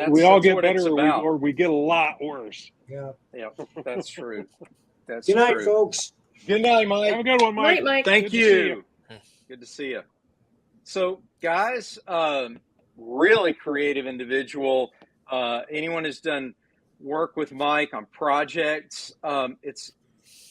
Speaker 10: We
Speaker 7: all get better or we get a lot worse.
Speaker 9: Yeah.
Speaker 10: Yeah, that's true. That's
Speaker 9: Good night,
Speaker 10: true.
Speaker 9: folks.
Speaker 10: Good night, Mike.
Speaker 7: Have a good one, Mike.
Speaker 6: Night, Mike.
Speaker 10: Thank you. Good to see you. So, guys, really creative individual. Anyone who's done work with Mike on projects,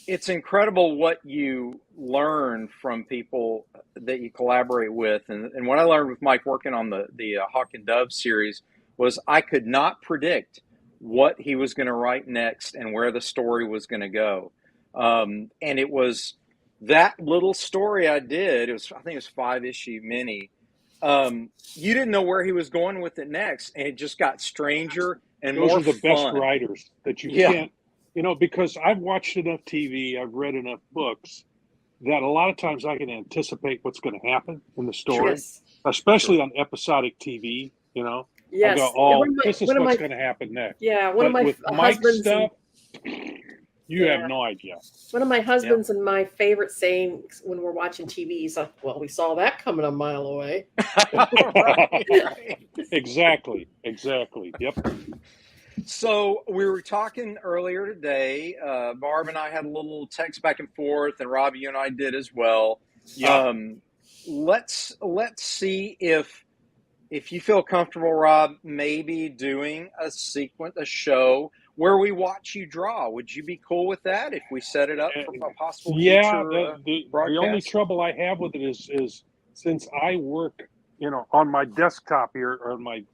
Speaker 10: it's incredible what you learn from people that you collaborate with. And what I learned with Mike working on the Hawk and Dove series was I could not predict what he was going to write next and where the story was going to go. And it was that little story I did. I think it was 5-issue mini. You didn't know where he was going with it next, and it just got stranger and
Speaker 7: Those
Speaker 10: more
Speaker 7: are the
Speaker 10: fun.
Speaker 7: best writers that you can't, because I've watched enough TV, I've read enough books that a lot of times I can anticipate what's going to happen in the story, especially on episodic TV.
Speaker 6: Yes.
Speaker 7: I go, this is what's going to happen next.
Speaker 6: Yeah,
Speaker 7: with Mike's stuff, you have no idea.
Speaker 6: One of my husband's and my favorite sayings when we're watching TV is, well, we saw that coming a mile away.
Speaker 10: Right.
Speaker 7: Exactly. Yep.
Speaker 10: So we were talking earlier today. Barb and I had a little text back and forth, and Rob, you and I did as well.
Speaker 7: Yeah.
Speaker 10: Let's see if if you feel comfortable, Rob, maybe doing a show where we watch you draw. Would you be cool with that if we set it up for a possible future broadcast?
Speaker 7: The only trouble I have with it is since I work, on my desktop here or on my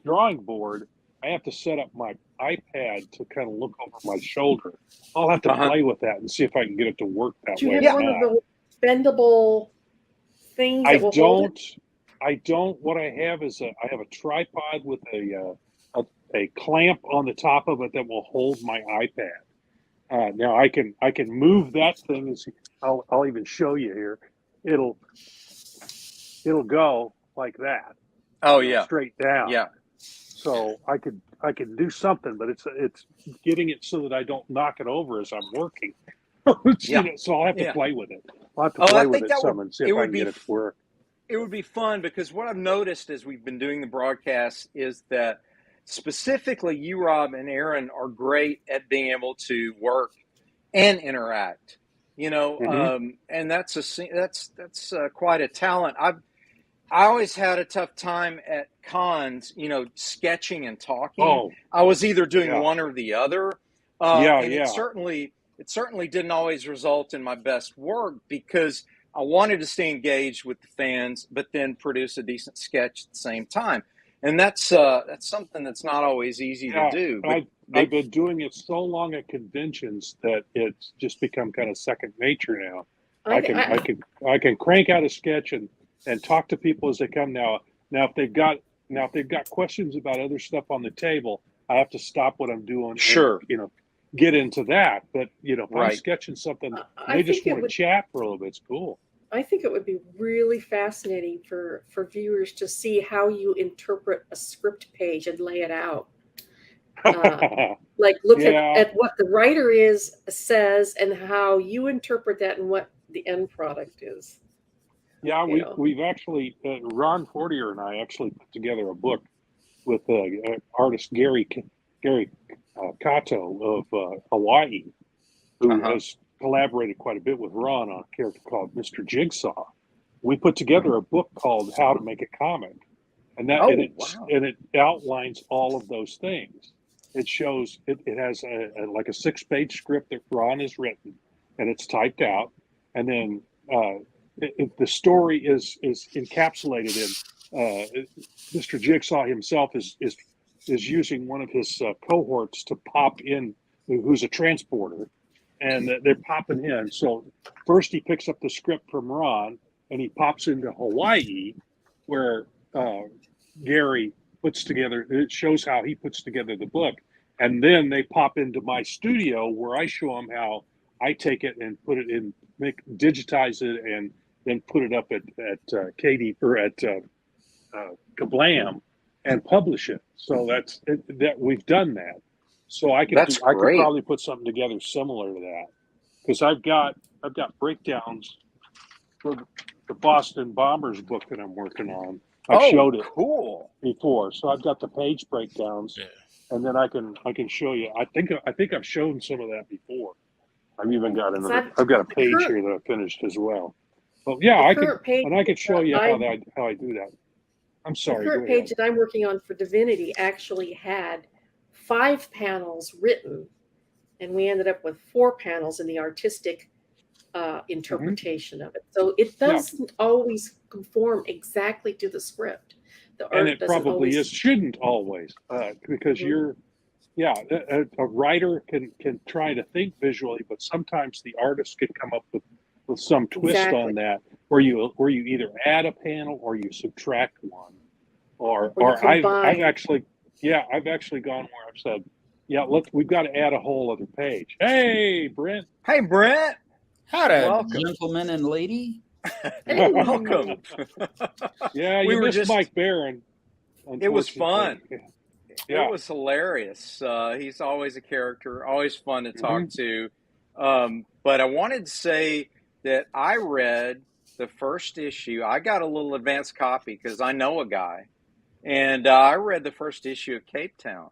Speaker 7: drawing board, I have to set up my iPad to kind of look over my shoulder. I'll have to play with that and see if I can get it to work that way.
Speaker 6: Do you have one of the bendable things?
Speaker 7: I don't. What I have is I have a tripod with a clamp on the top of it that will hold my iPad. Now I can move that thing. I'll even show you here. It'll go like that.
Speaker 10: Oh yeah,
Speaker 7: straight down.
Speaker 10: Yeah.
Speaker 7: So I could do something, but it's getting it so that I don't knock it over as I'm working. So I'll have to play with it. I'll have to play with it some and see if I can get it to work.
Speaker 10: It would be fun because what I've noticed as we've been doing the broadcast is that specifically you, Rob, and Aaron are great at being able to work and interact. And that's quite a talent. I always had a tough time at cons, sketching and talking.
Speaker 7: Oh,
Speaker 10: I was either doing one or the other. It certainly didn't always result in my best work because I wanted to stay engaged with the fans, but then produce a decent sketch at the same time. And that's something that's not always easy to do.
Speaker 7: I've been doing it so long at conventions that it's just become kind of second nature now. I can crank out a sketch and talk to people as they come now. Now if they've got questions about other stuff on the table, I have to stop what I'm doing.
Speaker 10: Sure.
Speaker 7: And, get into that. But if I'm sketching something, they just want to chat for a little bit. It's cool.
Speaker 6: I think it would be really fascinating for viewers to see how you interpret a script page and lay it out. Look at what the writer says and how you interpret that and what the end product is.
Speaker 7: Yeah, we've actually Ron Fortier and I actually put together a book with artist Gary Kato of Hawaii, who has collaborated quite a bit with Ron on a character called Mr. Jigsaw. We put together a book called How to Make a Comic, and it outlines all of those things. It shows it has like a 6-page script that Ron has written, and it's typed out, and then the story is encapsulated in Mr. Jigsaw himself is using one of his cohorts to pop in, who's a transporter, and they're popping in. So first he picks up the script from Ron and he pops into Hawaii, where Gary puts together. It shows how he puts together the book, and then they pop into my studio where I show them how I take it and put it in, digitize it, and then put it up at KD or at Kablam and publish it. So that we've done that. So I could probably put something together similar to that, because I've got breakdowns for the Boston Bombers book that I'm working on. I showed it before, so I've got the page breakdowns, and then I can show you. I think I've shown some of that before. I've even got I've got a page here that I finished as well. Well, yeah, I could show you how I do that. I'm sorry.
Speaker 6: The current page that I'm working on for Divinity actually had 5 panels written, and we ended up with 4 panels in the artistic interpretation of it. So it doesn't always conform exactly to the script. The art
Speaker 7: and it probably shouldn't always, because a writer can try to think visually, but sometimes the artist can come up with some twist on that, where you either add a panel or you subtract one, or I've actually gone where I've said, we've got to add a whole other page. Hey, Brent.
Speaker 10: Hey, Brent.
Speaker 12: Howdy, gentlemen and lady.
Speaker 10: Hey, welcome.
Speaker 7: Yeah, you missed Mike Barron.
Speaker 10: It was fun.
Speaker 7: Yeah.
Speaker 10: It was hilarious. He's always a character, always fun to talk to. But I wanted to say that I read the first issue. I got a little advanced copy because I know a guy. And I read the first issue of Cape Town.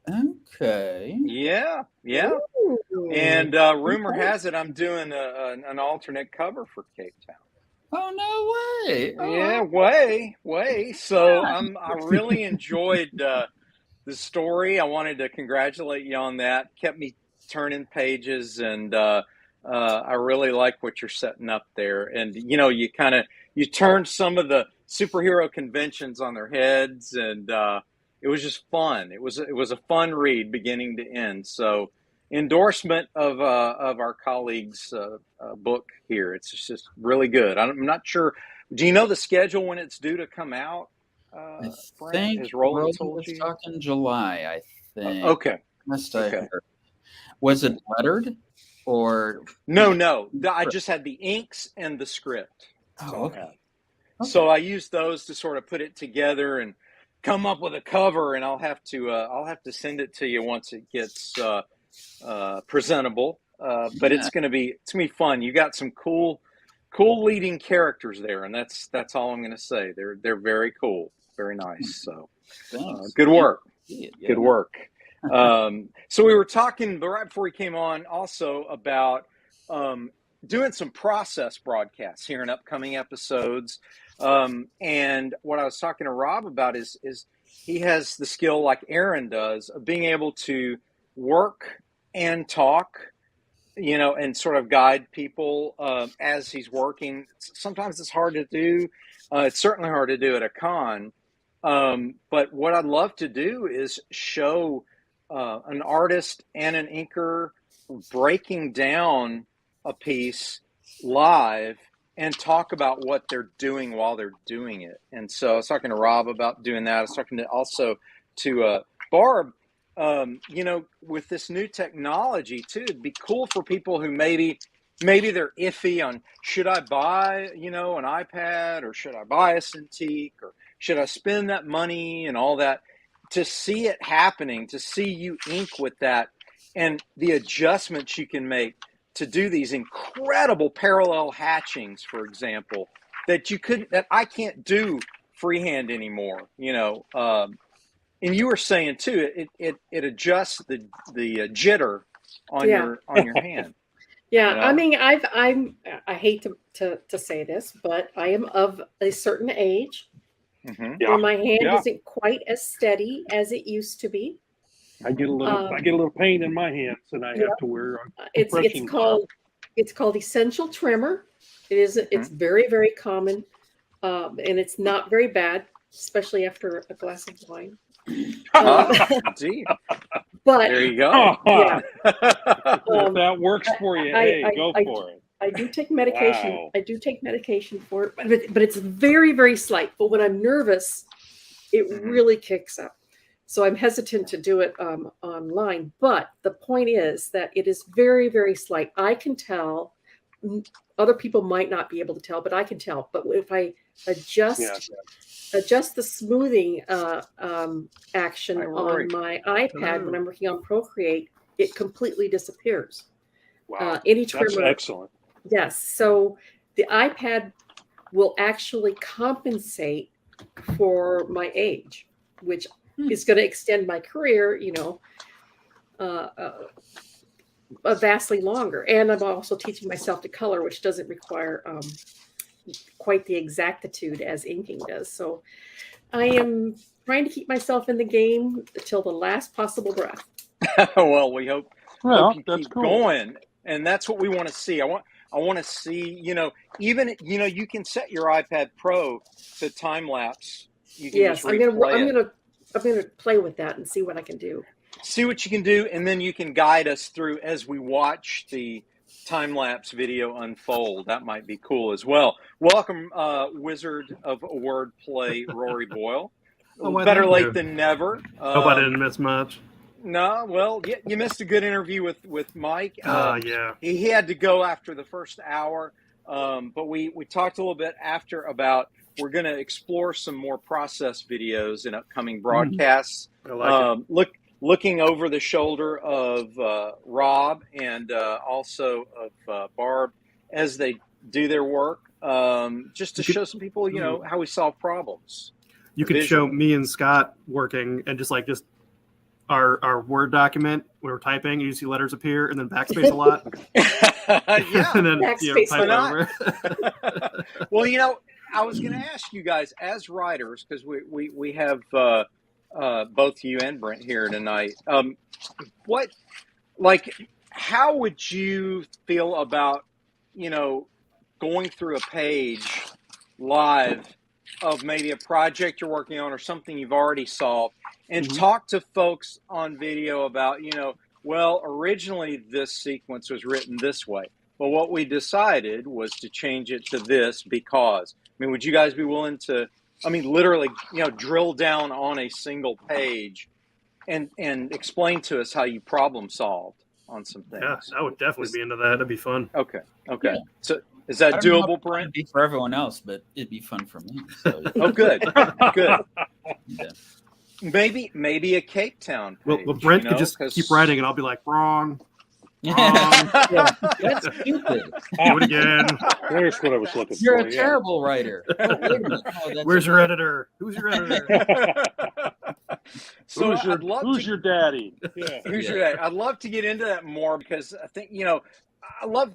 Speaker 12: Okay.
Speaker 10: Yeah. Ooh. And rumor has it I'm doing an alternate cover for Cape Town.
Speaker 12: Oh, no way. Oh,
Speaker 10: Yeah, way. So I really enjoyed the story. I wanted to congratulate you on that. Kept me turning pages, and I really like what you're setting up there. And you turned some of the superhero conventions on their heads, and it was just fun. It was a fun read, beginning to end. So endorsement of our colleague's book here. It's just really good. I'm not sure. Do you know the schedule when it's due to come out?
Speaker 12: I
Speaker 10: Brent,
Speaker 12: think
Speaker 10: has Roland
Speaker 12: Roland
Speaker 10: told
Speaker 12: was
Speaker 10: you?
Speaker 12: talking July, I think.
Speaker 10: Okay.
Speaker 12: Must I heard. Was it lettered or?
Speaker 10: No. I just had the inks and the script.
Speaker 12: Oh, okay.
Speaker 10: So I used those to sort of put it together and come up with a cover, and I'll have to send it to you once it gets presentable. But it's gonna be fun. You got some cool leading characters there, and that's all I'm gonna say. They're very cool, very nice. So good work. Good work. So we were talking right before we came on also about doing some process broadcasts here in upcoming episodes. And what I was talking to Rob about is he has the skill, like Aaron does, of being able to work and talk, and sort of guide people as he's working. Sometimes it's hard to do. It's certainly hard to do at a con. But what I'd love to do is show an artist and an inker breaking down a piece live and talk about what they're doing while they're doing it. And so I was talking to Rob about doing that. I was talking to Barb, with this new technology too. It'd be cool for people who maybe they're iffy on, should I buy, an iPad, or should I buy a Cintiq, or should I spend that money and all that, to see it happening, to see you ink with that and the adjustments you can make to do these incredible parallel hatchings, for example, that I can't do freehand anymore, and you were saying too, it adjusts the jitter on your hand.
Speaker 6: Yeah, I mean, I hate to say this, but I am of a certain age where my hand isn't quite as steady as it used to be.
Speaker 7: I get a little pain in my hands, and I have to wear a compression glove.
Speaker 6: It's called essential tremor. It's very, very common, and it's not very bad, especially after a glass of wine.
Speaker 10: Gee.
Speaker 6: But
Speaker 10: there you go.
Speaker 6: Yeah.
Speaker 7: If that works for you, go for it.
Speaker 6: I do take medication.
Speaker 7: Wow.
Speaker 6: I do take medication for it, but it's very, very slight. But when I'm nervous, it really kicks up. So I'm hesitant to do it online. But the point is that it is very, very slight. I can tell. Other people might not be able to tell, but I can tell. But if I adjust the smoothing action on my iPad when I'm working on Procreate, it completely disappears.
Speaker 7: Wow,
Speaker 6: any
Speaker 7: that's
Speaker 6: tremor,
Speaker 7: excellent.
Speaker 6: Yes, so the iPad will actually compensate for my age, which is going to extend my career, vastly longer. And I'm also teaching myself to color, which doesn't require quite the exactitude as inking does. So I am trying to keep myself in the game until the last possible breath.
Speaker 10: Well, we hope you
Speaker 7: that's
Speaker 10: keep
Speaker 7: cool.
Speaker 10: going, and that's what we want to see. I want to see, even you can set your iPad Pro to time lapse.
Speaker 6: Yes, I'm gonna play with that and see what I can do.
Speaker 10: See what you can do, and then you can guide us through as we watch the time-lapse video unfold. That might be cool as well. Welcome, Wizard of Wordplay, Rory Boyle. Better late than never.
Speaker 13: Hope I didn't miss much.
Speaker 10: No, well, you missed a good interview with Mike.
Speaker 13: Yeah.
Speaker 10: He had to go after the first hour, but we talked a little bit after about we're going to explore some more process videos in upcoming broadcasts.
Speaker 13: I like it.
Speaker 10: Looking over the shoulder of Rob and also of Barb as they do their work, just to show some people, how we solve problems.
Speaker 13: You could show me and Scott working and just our Word document when we're typing, you see letters appear and then backspace a lot.
Speaker 10: Yeah.
Speaker 13: and then
Speaker 6: Backspace
Speaker 13: pipe
Speaker 10: not?
Speaker 13: over.
Speaker 10: Well, I was going to ask you guys as writers, because we have both you and Brent here tonight. How would you feel about, going through a page live of maybe a project you're working on or something you've already solved, and talk to folks on video about, well, originally this sequence was written this way, but what we decided was to change it to this because. I mean, would you guys be willing to, literally, drill down on a single page and explain to us how you problem solved on some things?
Speaker 13: Yeah, I would definitely be into that. That'd be fun.
Speaker 10: Okay.
Speaker 12: Yeah.
Speaker 10: So is that
Speaker 12: I don't know
Speaker 10: doable,
Speaker 12: if
Speaker 10: Brent?
Speaker 12: it'd be for everyone else, but it'd be fun for me. So.
Speaker 10: Oh, good. Good.
Speaker 12: Yeah.
Speaker 10: Maybe a Cape Town page,
Speaker 13: Well, Brent could just keep writing, and I'll be like, wrong.
Speaker 12: Yeah, that's stupid.
Speaker 13: Do it again.
Speaker 7: There's what I was looking
Speaker 12: You're
Speaker 7: for.
Speaker 12: a terrible writer. Oh, wait a minute. Oh, that's
Speaker 13: Where's your editor? Who's your editor?
Speaker 10: So
Speaker 7: who's your daddy? Yeah.
Speaker 10: Who's your dad? I'd love to get into that more because I think, I love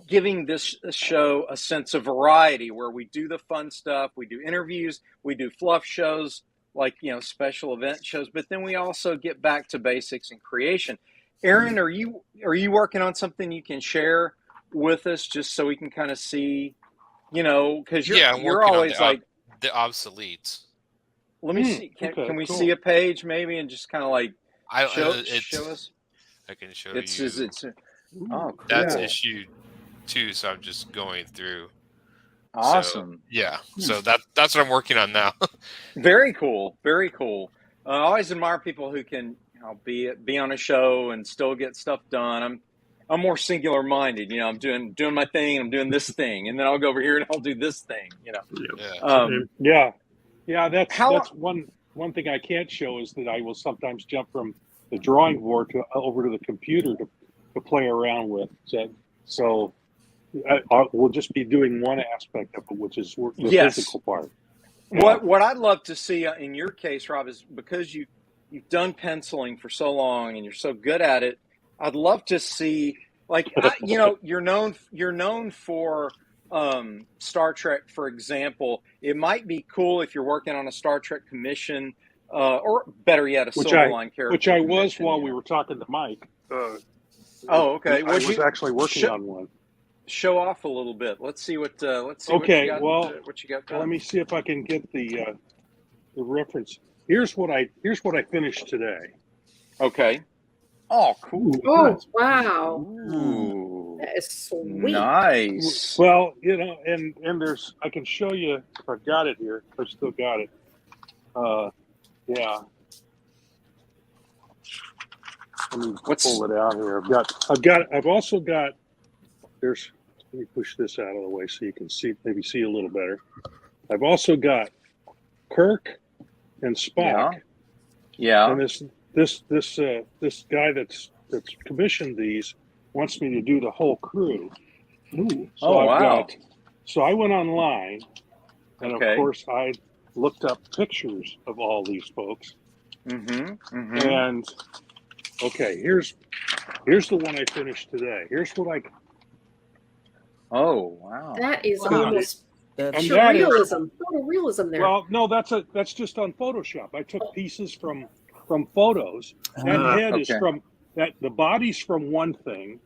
Speaker 10: giving this show a sense of variety where we do the fun stuff, we do interviews, we do fluff shows like, special event shows, but then we also get back to basics and creation. Aaron, are you working on something you can share with us just so we can kind of see, because you're always like
Speaker 8: the obsoletes.
Speaker 10: Let me see. Can we see a page maybe and just kind of like show us?
Speaker 8: I can show
Speaker 10: you. Cool.
Speaker 8: That's issue 2, so I'm just going through.
Speaker 10: Awesome.
Speaker 8: So, that's what I'm working on now.
Speaker 10: Very cool. Very cool. I always admire people who can be on a show and still get stuff done. I'm more singular minded. I'm doing my thing. I'm doing this thing, and then I'll go over here and I'll do this thing.
Speaker 7: That's one thing I can't show is that I will sometimes jump from the drawing board over to the computer to play around with. So we'll just be doing one aspect of it, which is the physical part.
Speaker 10: What I'd love to see in your case, Rob, is because you've done penciling for so long and you're so good at it. I'd love to see, you're known for Star Trek, for example. It might be cool if you're working on a Star Trek commission, or better yet, a Silverline character.
Speaker 7: Which I was while we were talking to Mike.
Speaker 10: Okay.
Speaker 7: I was actually working on one.
Speaker 10: Show off a little bit. Let's see what.
Speaker 7: Okay.
Speaker 10: What you got done.
Speaker 7: Let me see if I can get the reference. Here's what I finished today.
Speaker 10: Okay. Oh, cool.
Speaker 6: Oh, wow.
Speaker 10: Ooh.
Speaker 6: That is sweet.
Speaker 10: Nice.
Speaker 7: Well, and there's, I can show you if I've got it here. I've still got it. Yeah. Let me pull it out here. I've also got, let me push this out of the way so you can maybe see a little better. I've also got Kirk and Spock.
Speaker 10: Yeah.
Speaker 7: And this guy that's commissioned these wants me to do the whole crew.
Speaker 10: Wow.
Speaker 7: So I went online, and of course I looked up pictures of all these folks. And here's the one I finished today. Here's what I.
Speaker 10: Oh wow!
Speaker 6: That is almost
Speaker 7: surrealism.
Speaker 6: Photorealism there.
Speaker 7: Well, no, that's just on Photoshop. I took pieces from photos. That head is from that. The body's from one thing,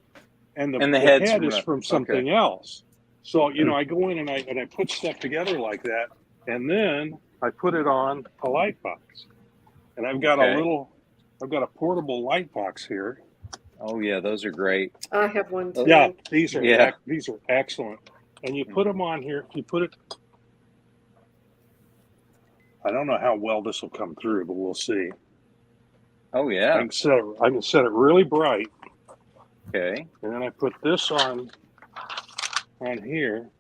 Speaker 7: and the head is from something else. So I go in and I put stuff together like that, and then I put it on a light box, and I've got a portable light box here.
Speaker 10: Oh yeah, those are great.
Speaker 6: I have one too.
Speaker 7: Yeah, these are excellent. And you put them on here. You put it. I don't know how well this will come through, but we'll see.
Speaker 10: Oh yeah.
Speaker 7: I can set it really bright.
Speaker 10: Okay.
Speaker 7: And then I put this on here,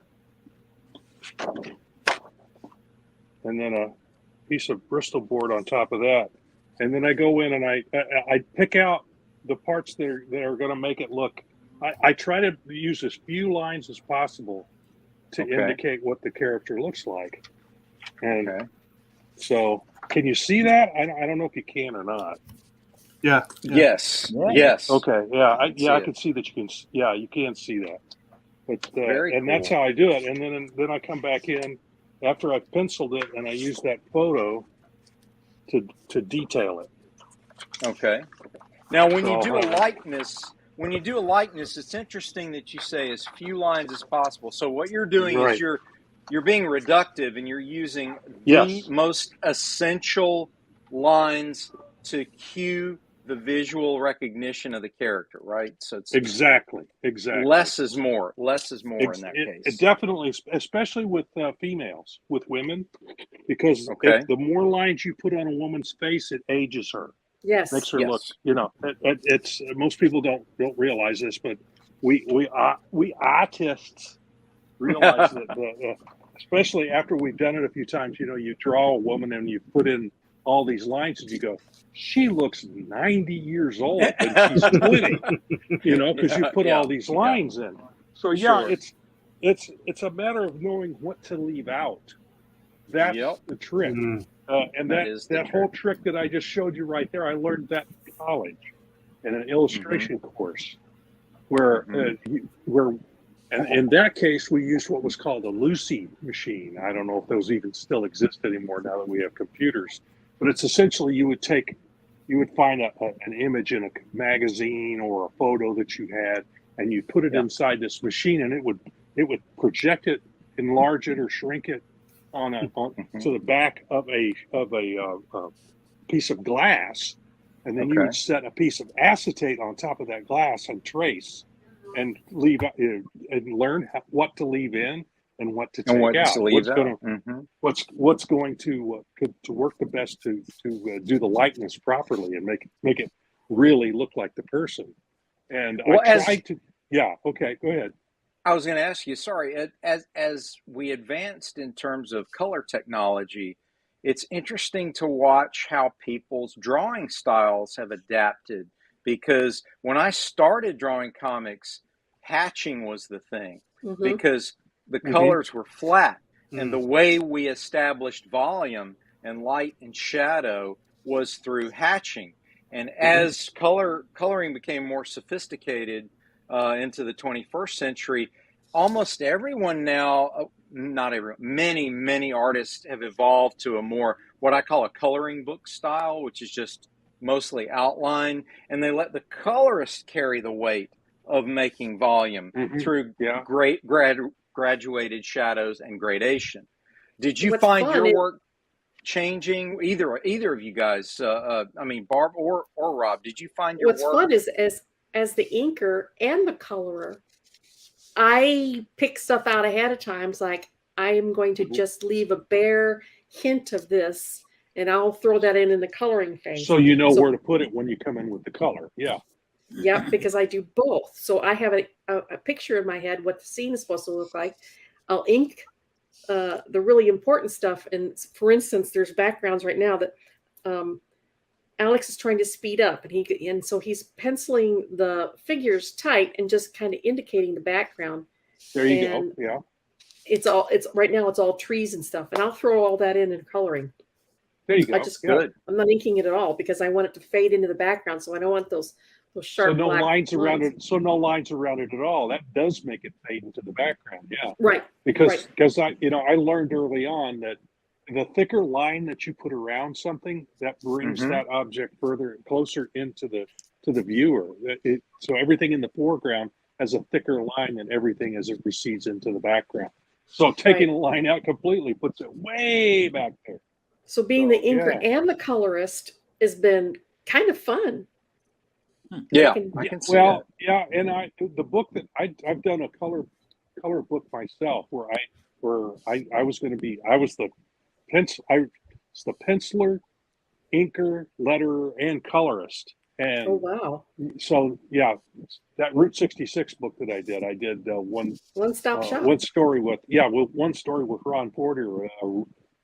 Speaker 7: and then a piece of Bristol board on top of that. And then I go in and I pick out the parts that are going to make it look. I try to use as few lines as possible to indicate what the character looks like. And so, can you see that? I don't know if you can or not.
Speaker 13: Yeah.
Speaker 10: Yes. Yes.
Speaker 7: Okay. Yeah. I
Speaker 10: See
Speaker 7: can see that you can. Yeah, you can see that. But
Speaker 10: Very
Speaker 7: and that's
Speaker 10: cool.
Speaker 7: how I do it. And then I come back in after I've penciled it, and I use that photo to detail it.
Speaker 10: Okay. Now, when
Speaker 7: So
Speaker 10: you
Speaker 7: I'll
Speaker 10: do a
Speaker 7: have it.
Speaker 10: likeness, it's interesting that you say as few lines as possible. So what you're doing is
Speaker 7: Right.
Speaker 10: you're being reductive, and you're using the
Speaker 7: Yes.
Speaker 10: most essential lines to cue the visual recognition of the character, right? So it's
Speaker 7: Exactly.
Speaker 10: less is more. Less is more in that
Speaker 7: It
Speaker 10: case.
Speaker 7: definitely, especially with females, with women, because
Speaker 10: Okay.
Speaker 7: the more lines you put on a woman's face, it ages her.
Speaker 6: Yes.
Speaker 7: Makes her
Speaker 10: Yes.
Speaker 7: look. It's most people don't realize this, but we artists realize that especially after we've done it a few times. You draw a woman and you put in all these lines, and you go, she looks 90 years old, and she's 20. Because you put all these lines in. So
Speaker 10: Sure.
Speaker 7: it's a matter of knowing what to leave out. That's the trick. And
Speaker 10: That is the
Speaker 7: that whole trick that I just showed you right there, I learned that in college in an illustration course, where and in that case we used what was called a Lucy machine. I don't know if those even still exist anymore now that we have computers, but it's essentially you would find an image in a magazine or a photo that you had, and you put it inside this machine, and it would project it, enlarge it, or shrink it to the back of a piece of glass, and then you would set a piece of acetate on top of that glass and trace and leave and learn what to leave in and what to take out. What's going to work the best to do the likeness properly and make it really look like the person. And I tried to. Yeah. Okay. Go ahead.
Speaker 10: I was going to ask you, sorry, as we advanced in terms of color technology, it's interesting to watch how people's drawing styles have adapted, because when I started drawing comics, hatching was the thing, because the colors were flat, and the way we established volume and light and shadow was through hatching. And as coloring became more sophisticated into the 21st century, almost everyone now, not everyone, many artists have evolved to a more, what I call a coloring book style, which is just mostly outline, and they let the colorist carry the weight of making volume through great graduated shadows and gradation. Did you find your work changing? Either of you guys, I mean, Barb or Rob, did you find your work?
Speaker 6: What's fun is as the inker and the colorer, I pick stuff out ahead of time. It's like, I am going to just leave a bare hint of this, and I'll throw that in the coloring phase.
Speaker 7: So you know where to put it when you come in with the color. Yeah.
Speaker 6: Yep, because I do both. So I have a picture in my head what the scene is supposed to look like. I'll ink the really important stuff. And for instance, there's backgrounds right now that Alex is trying to speed up, and so he's penciling the figures tight and just kind of indicating the background.
Speaker 7: There you go. Yeah.
Speaker 6: It's right now it's all trees and stuff, and I'll throw all that in coloring.
Speaker 7: There you go.
Speaker 6: I'm not inking it at all because I want it to fade into the background, so I don't want those sharp.
Speaker 7: So no
Speaker 6: black
Speaker 7: lines around it. So no lines around it at all. That does make it fade into the background. Yeah.
Speaker 6: Right.
Speaker 7: Because I learned early on that the thicker line that you put around something, that brings that object closer into the viewer. So everything in the foreground has a thicker line than everything as it recedes into the background. So taking a line out completely puts it way back there.
Speaker 6: So being the inker and the colorist has been kind of fun.
Speaker 10: Yeah, I can see that.
Speaker 7: Yeah, and the book that I've done a color book myself where I was the penciler, inker, letterer, and colorist. And
Speaker 6: oh wow!
Speaker 7: So yeah, that Route 66 book that I did
Speaker 6: one-stop shop.
Speaker 7: One story with Ron Porter,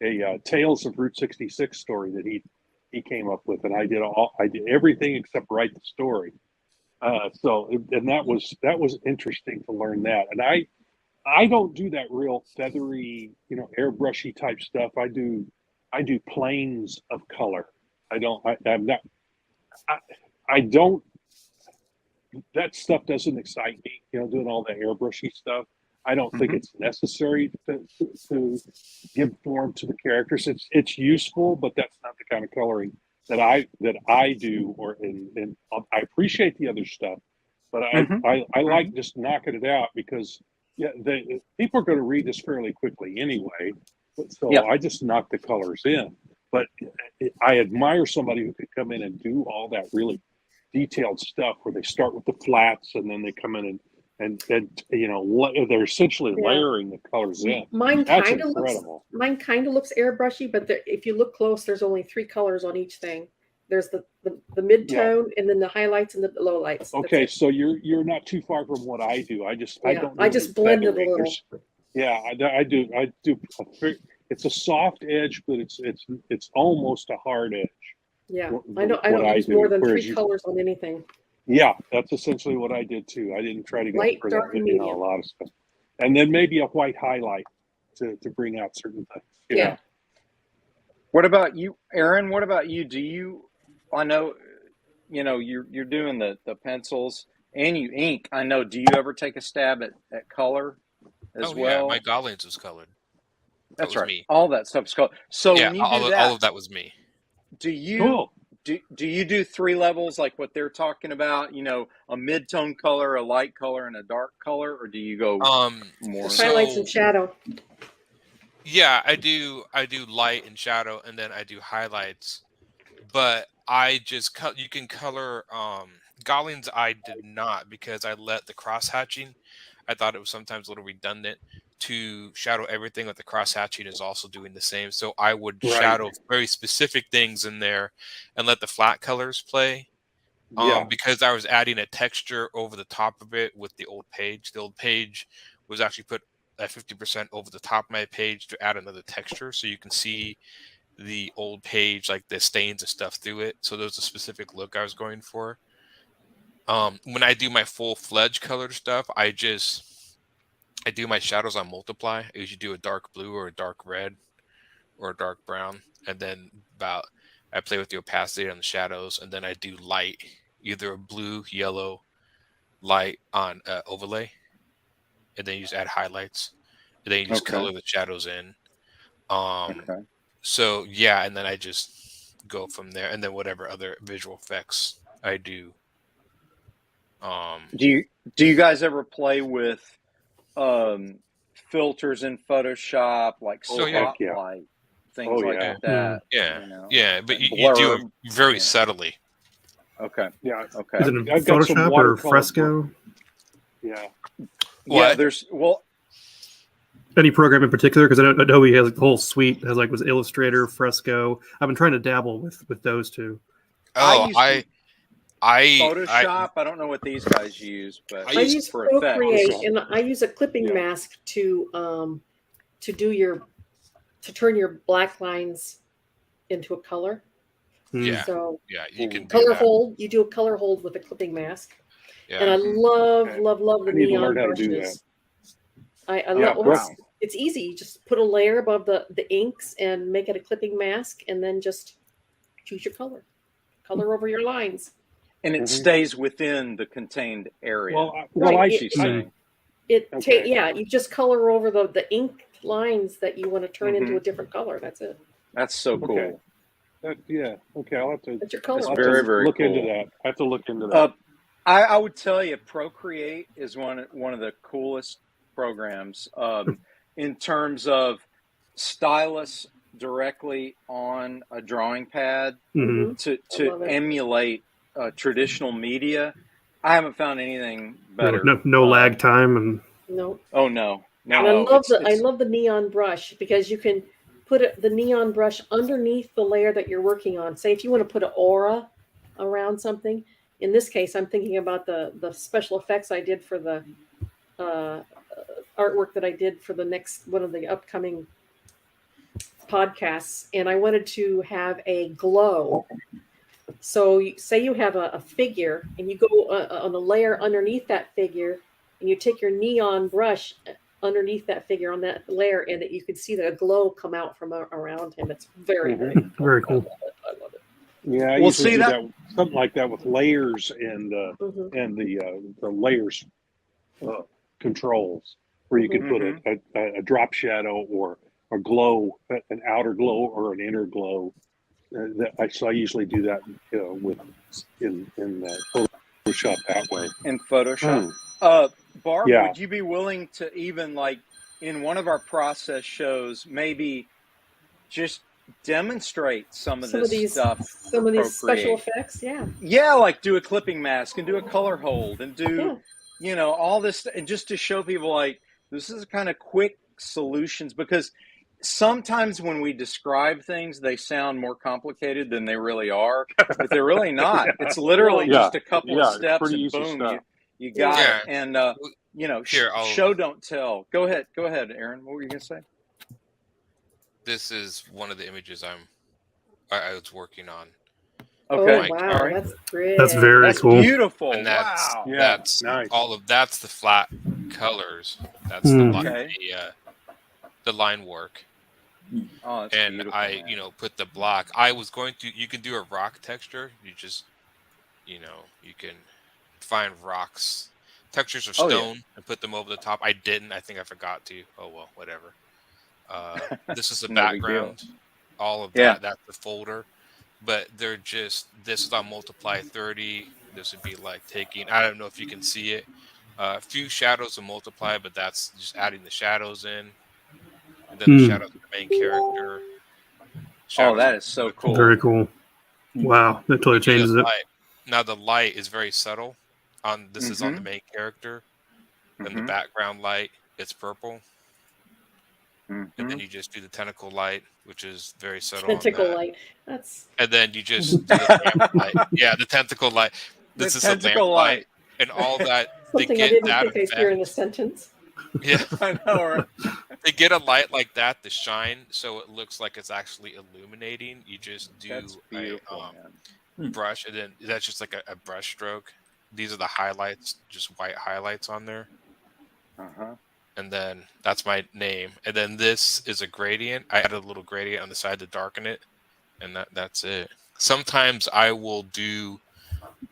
Speaker 7: a Tales of Route 66 story that he came up with, and I did everything except write the story. And that was interesting to learn that. And I don't do that real feathery, airbrushy type stuff. I do planes of color. I don't. That stuff doesn't excite me. Doing all the airbrushy stuff. I don't think it's necessary to give form to the characters. It's useful, but that's not the kind of coloring that I do. And I appreciate the other stuff, but I like just knocking it out because people are going to read this fairly quickly anyway. So I just knock the colors in. But I admire somebody who could come in and do all that really detailed stuff where they start with the flats and then they come in and they're essentially layering the colors in.
Speaker 6: Mine
Speaker 7: That's
Speaker 6: kind of
Speaker 7: incredible.
Speaker 6: looks airbrushy, but if you look close, there's only 3 colors on each thing. There's the mid-tone and then the highlights and the lowlights.
Speaker 7: Okay, so you're not too far from what I do. I just
Speaker 6: blend it a little.
Speaker 7: Yeah, I do. It's a soft edge, but it's almost a hard edge.
Speaker 6: Yeah, I don't use more than 3 colors on anything.
Speaker 7: Yeah, that's essentially what I did too. I didn't try to go
Speaker 6: Light,
Speaker 7: for
Speaker 6: dark,
Speaker 7: that,
Speaker 6: and medium.
Speaker 7: a lot of stuff, and then maybe a white highlight to bring out certain things.
Speaker 6: Yeah.
Speaker 10: What about you, Aaron? What about you? Do you? I know, you're doing the pencils and you ink. I know. Do you ever take a stab at color as well?
Speaker 8: Yeah, my Goblins was colored.
Speaker 10: That's
Speaker 8: was
Speaker 10: right.
Speaker 8: Me.
Speaker 10: All that stuff's colored. So
Speaker 8: yeah,
Speaker 10: when you do
Speaker 8: all of that was me.
Speaker 10: Do you?
Speaker 7: Cool.
Speaker 10: Do you do 3 levels like what they're talking about? A mid-tone color, a light color, and a dark color, or do you go more
Speaker 6: highlights and shadow?
Speaker 8: Yeah, I do light and shadow, and then I do highlights. But I just you can color Goblins. I did not because I let the cross hatching. I thought it was sometimes a little redundant to shadow everything, but the cross hatching is also doing the same. So I would shadow very specific things in there and let the flat colors play. Because I was adding a texture over the top of it with the old page. The old page was actually put at 50% over the top of my page to add another texture. So you can see the old page, like the stains and stuff through it. So there was a specific look I was going for. When I do my full-fledged colored stuff, I do my shadows on multiply. I usually do a dark blue or a dark red or a dark brown. And then I play with the opacity on the shadows. And then I do light, either a blue, yellow, light on overlay. And then you just add highlights. And then you just color the shadows in. So, yeah, and then I just go from there. And then whatever other visual effects I do.
Speaker 10: Do you guys ever play with filters in Photoshop, like spotlight, things like that?
Speaker 8: Yeah, but you do it very subtly.
Speaker 10: Okay.
Speaker 7: Yeah.
Speaker 10: Okay.
Speaker 13: Is it in Photoshop or Fresco?
Speaker 7: Yeah.
Speaker 10: Yeah. There's
Speaker 13: any program in particular? Because I know Adobe has the whole suite. It has was Illustrator, Fresco. I've been trying to dabble with those two.
Speaker 10: Photoshop. I don't know what these guys use, but
Speaker 6: I use Procreate, and I use a clipping mask to turn your black lines into a color.
Speaker 8: Yeah.
Speaker 6: So
Speaker 8: you can
Speaker 6: color hold. You do a color hold with a clipping mask. Yeah. And I love the neon brushes. I love. It's easy. You just put a layer above the inks and make it a clipping mask, and then just choose your color over your lines.
Speaker 10: And it stays within the contained area.
Speaker 6: You just color over the ink lines that you want to turn into a different color. That's it.
Speaker 10: That's so cool.
Speaker 7: Okay. I'll have to.
Speaker 6: That's your color.
Speaker 10: That's very, very
Speaker 7: look
Speaker 10: cool.
Speaker 7: into that. I have to look into that.
Speaker 10: I would tell you, Procreate is one of the coolest programs in terms of stylus directly on a drawing pad to emulate traditional media. I haven't found anything better.
Speaker 13: No lag time and
Speaker 6: no.
Speaker 10: Oh no.
Speaker 6: And I love the neon brush because you can put the neon brush underneath the layer that you're working on. Say if you want to put an aura around something. In this case, I'm thinking about the special effects I did for the artwork that I did for the next one of the upcoming podcasts, and I wanted to have a glow. So say you have a figure, and you go on a layer underneath that figure, and you take your neon brush underneath that figure on that layer, and that you can see the glow come out from around him. It's very, very cool.
Speaker 13: Very cool.
Speaker 6: I love it.
Speaker 7: Yeah, I
Speaker 10: We'll
Speaker 7: usually
Speaker 10: see
Speaker 7: do
Speaker 10: that.
Speaker 7: something like that with layers and
Speaker 6: Mhm.
Speaker 7: the layers controls, where you can put a drop shadow or a glow, an outer glow or an inner glow. So I usually do that with in Photoshop that way.
Speaker 10: In Photoshop. Barb,
Speaker 7: Yeah.
Speaker 10: would you be willing to even like in one of our process shows maybe just demonstrate some of
Speaker 6: Some of
Speaker 10: this
Speaker 6: these
Speaker 10: stuff for
Speaker 6: special
Speaker 10: Procreate?
Speaker 6: effects, yeah.
Speaker 10: Yeah, like do a clipping mask and do a color hold and do
Speaker 6: Yeah.
Speaker 10: all this, and just to show people like this is kind of quick solutions, because sometimes when we describe things they sound more complicated than they really are, but they're really not. It's literally just a couple of steps and boom, you got it. And show don't tell. Go ahead, Aaron. What were you gonna say?
Speaker 8: This is one of the images I was working on.
Speaker 10: Okay.
Speaker 6: Oh, wow, that's great.
Speaker 13: That's very cool.
Speaker 10: Beautiful.
Speaker 8: And that's
Speaker 10: wow.
Speaker 8: that's
Speaker 7: nice.
Speaker 8: that's the flat colors. That's the line work.
Speaker 10: Oh, that's
Speaker 8: and
Speaker 10: beautiful,
Speaker 8: I
Speaker 10: man.
Speaker 8: put the block. I was going to. You can do a rock texture. You just you can find rocks, textures of stone, and put them over the top. I didn't. I think I forgot to. Oh well, whatever. This is the background. All of that. That's the folder. But they're just, this is on multiply 30. This would be like taking, I don't know if you can see it. A few shadows of multiply, but that's just adding the shadows in. And then the shadows of the main character.
Speaker 10: Oh, that is so cool.
Speaker 13: Very cool. Wow, that totally changes it.
Speaker 8: Now the light is very subtle. This is on the main character. And the background light, it's purple. And then you just do the tentacle light, which is very subtle.
Speaker 6: Tentacle light. That's.
Speaker 8: And then you just do the lamp light. Yeah, the tentacle light. This is a lamp light, and all that.
Speaker 6: Something I didn't think I'd hear in a sentence.
Speaker 8: Yeah,
Speaker 10: I know. Right?
Speaker 8: They get a light like that to shine, so it looks like it's actually illuminating. You just do a brush, and then that's just like a brush stroke. These are the highlights, just white highlights on there. And then that's my name. And then this is a gradient. I added a little gradient on the side to darken it. And that's it. Sometimes I will do,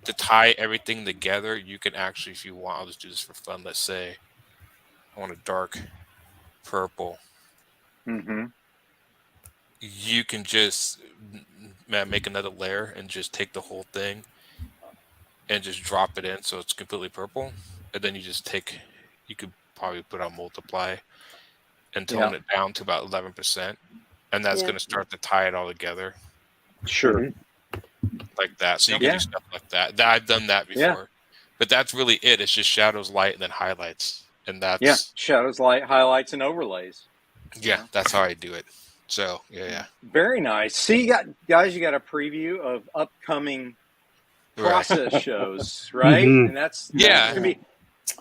Speaker 8: to tie everything together, you can actually, if you want, I'll just do this for fun. Let's say I want a dark purple. You can just make another layer and just take the whole thing and just drop it in so it's completely purple. And then you just you could probably put on multiply and tone it down to about 11%, and that's going to start to tie it all together.
Speaker 10: Sure.
Speaker 8: Like that. So you can do stuff like that. I've done that before, but that's really it. It's just shadows, light, and then highlights, and that's
Speaker 10: shadows, light, highlights, and overlays.
Speaker 8: Yeah, that's how I do it. So yeah.
Speaker 10: Very nice. See, you got a preview of upcoming process shows, right? And that's gonna be.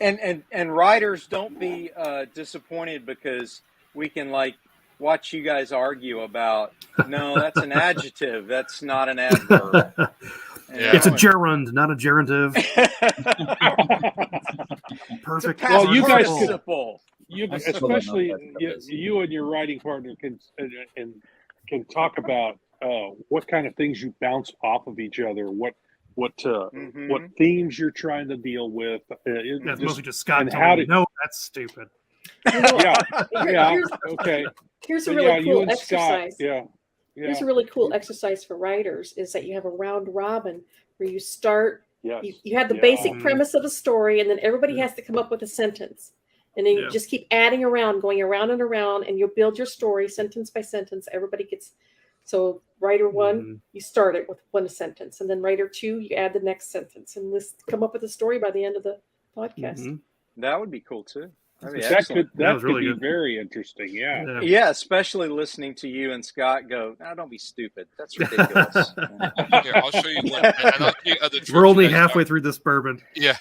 Speaker 10: And writers, don't be disappointed because we can like watch you guys argue about no, that's an adjective, that's not an adverb.
Speaker 13: It's a gerund, not a gerantive. Perfect.
Speaker 7: Well, you guys
Speaker 10: simple.
Speaker 7: Especially you and your writing partner can talk about what kind of things you bounce off of each other, what themes you're trying to deal with.
Speaker 13: That's mostly just Scott telling me, no, that's stupid.
Speaker 7: Okay.
Speaker 6: Here's a really cool exercise.
Speaker 7: Scott,
Speaker 6: Here's a really cool exercise for writers is that you have a round robin where you start, you have the basic premise of a story, and then everybody has to come up with a sentence. And then you just keep adding around, going around and around, and you'll build your story sentence by sentence. Everybody gets, so writer one, you start it with one sentence. And then writer two, you add the next sentence. And come up with a story by the end of the podcast.
Speaker 10: That would be cool too.
Speaker 7: That could be very interesting.
Speaker 10: Yeah, especially listening to you and Scott go, "No, don't be stupid. That's ridiculous."
Speaker 8: Here, I'll show you one. And I'll show you other
Speaker 13: We're only halfway through this bourbon.
Speaker 8: Yeah.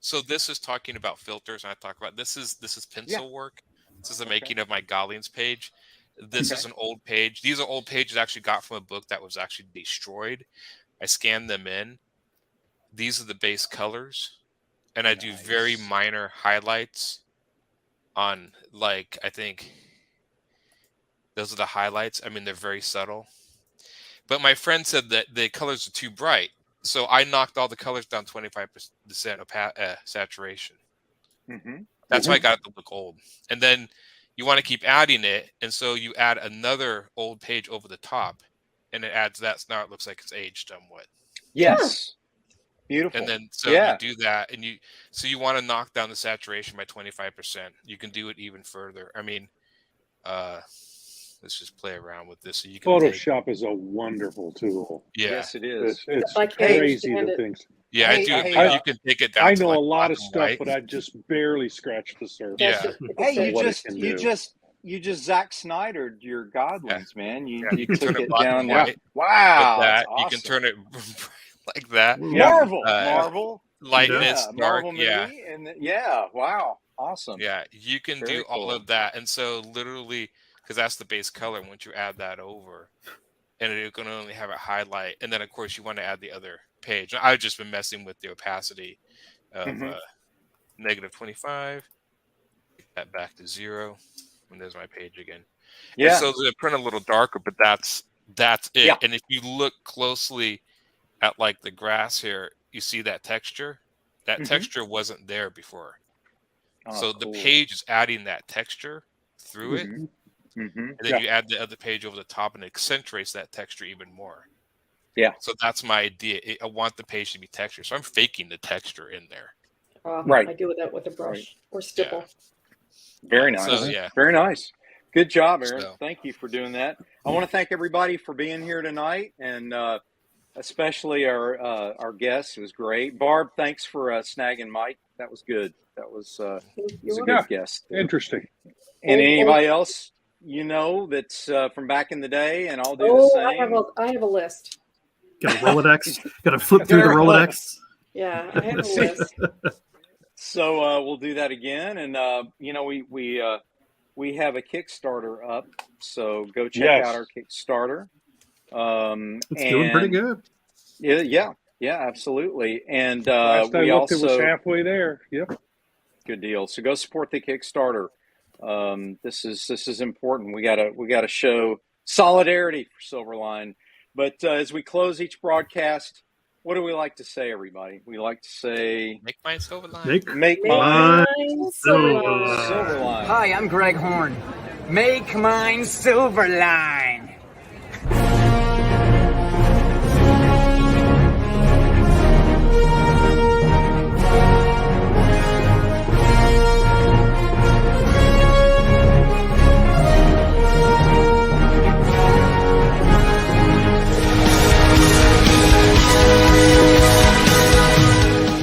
Speaker 8: So this is talking about filters, and I talk about this is pencil work. This is the making of my Galleons page. This is an old page. These are old pages I actually got from a book that was actually destroyed. I scanned them in. These are the base colors. And I do very minor highlights on, like, I think those are the highlights. I mean, they're very subtle. But my friend said that the colors are too bright, so I knocked all the colors down 25% saturation. That's why I got it to look old. And then you want to keep adding it, and so you add another old page over the top, and it adds that. So now it looks like it's aged somewhat.
Speaker 10: Yes. Beautiful.
Speaker 8: And then so
Speaker 10: yeah.
Speaker 8: you do that, and you want to knock down the saturation by 25%. You can do it even further. I mean, let's just play around with this. So you can
Speaker 7: Photoshop is a wonderful tool.
Speaker 8: Yeah.
Speaker 10: Yes, it is.
Speaker 7: It's
Speaker 6: I can't
Speaker 7: crazy
Speaker 6: understand
Speaker 7: the
Speaker 6: it.
Speaker 7: things.
Speaker 8: Yeah,
Speaker 10: Hey,
Speaker 8: I do.
Speaker 10: hey,
Speaker 8: But you can take it down.
Speaker 7: I
Speaker 8: to
Speaker 7: know
Speaker 8: like
Speaker 7: a lot
Speaker 8: black
Speaker 7: of
Speaker 8: and
Speaker 7: stuff,
Speaker 8: white.
Speaker 7: but I just barely scratched the surface.
Speaker 8: Yeah.
Speaker 10: Hey,
Speaker 7: What it can do.
Speaker 10: you just Zack Snyder'd your godlings, man. You
Speaker 8: You can turn
Speaker 10: took
Speaker 8: it
Speaker 10: it
Speaker 8: black
Speaker 10: down
Speaker 8: and
Speaker 10: there.
Speaker 8: white.
Speaker 10: Wow,
Speaker 8: With that,
Speaker 10: that's awesome.
Speaker 8: you can turn it like that.
Speaker 10: Marvel,
Speaker 8: Lightness, dark.
Speaker 10: Marvel
Speaker 8: Yeah.
Speaker 10: movie, and wow, awesome.
Speaker 8: Yeah, you can
Speaker 10: Very
Speaker 8: do all
Speaker 10: cool.
Speaker 8: of that. And so literally, because that's the base color, once you add that over, and you're going to only have it highlight. And then, of course, you want to add the other page. I've just been messing with the opacity of negative 25. Get that back to 0. And there's my page again.
Speaker 10: Yeah.
Speaker 8: And so they print a little darker, but that's it.
Speaker 10: Yeah.
Speaker 8: And if you look closely at like the grass here, you see that texture. That texture wasn't there before.
Speaker 10: Oh,
Speaker 8: so
Speaker 10: cool.
Speaker 8: the page is adding that texture through it. And then you add the other page over the top, and it accentuates that texture even more.
Speaker 10: Yeah.
Speaker 8: So that's my idea. I want the page to be textured. So I'm faking the texture in there.
Speaker 10: Right.
Speaker 6: I do that with a brush or stipple.
Speaker 10: Very nice.
Speaker 8: So, yeah.
Speaker 10: Very nice. Good job, Aaron.
Speaker 8: So.
Speaker 10: Thank you for doing that. I want to thank everybody for being here tonight, and especially our guests. It was great. Barb, thanks for snagging Mike. That was good. That was a good guest.
Speaker 7: Interesting.
Speaker 10: And anybody else that's from back in the day, and I'll do the same.
Speaker 6: I have a list.
Speaker 13: Got a Rolodex. Got to flip through the Rolodex.
Speaker 6: Yeah, I have a list.
Speaker 10: So we'll do that again, and we have a Kickstarter up, so go check out our Kickstarter.
Speaker 13: It's doing pretty good.
Speaker 10: Yeah, absolutely. And
Speaker 7: last I looked, it was halfway there. Yep.
Speaker 10: Good deal. So go support the Kickstarter. This is important. We gotta show solidarity for Silverline. But as we close each broadcast, what do we like to say, everybody? We like to say,
Speaker 8: "Make mine Silverline."
Speaker 10: Make mine
Speaker 6: Silverline.
Speaker 10: Silverline.
Speaker 14: Hi, I'm Greg Horn. Make mine Silverline.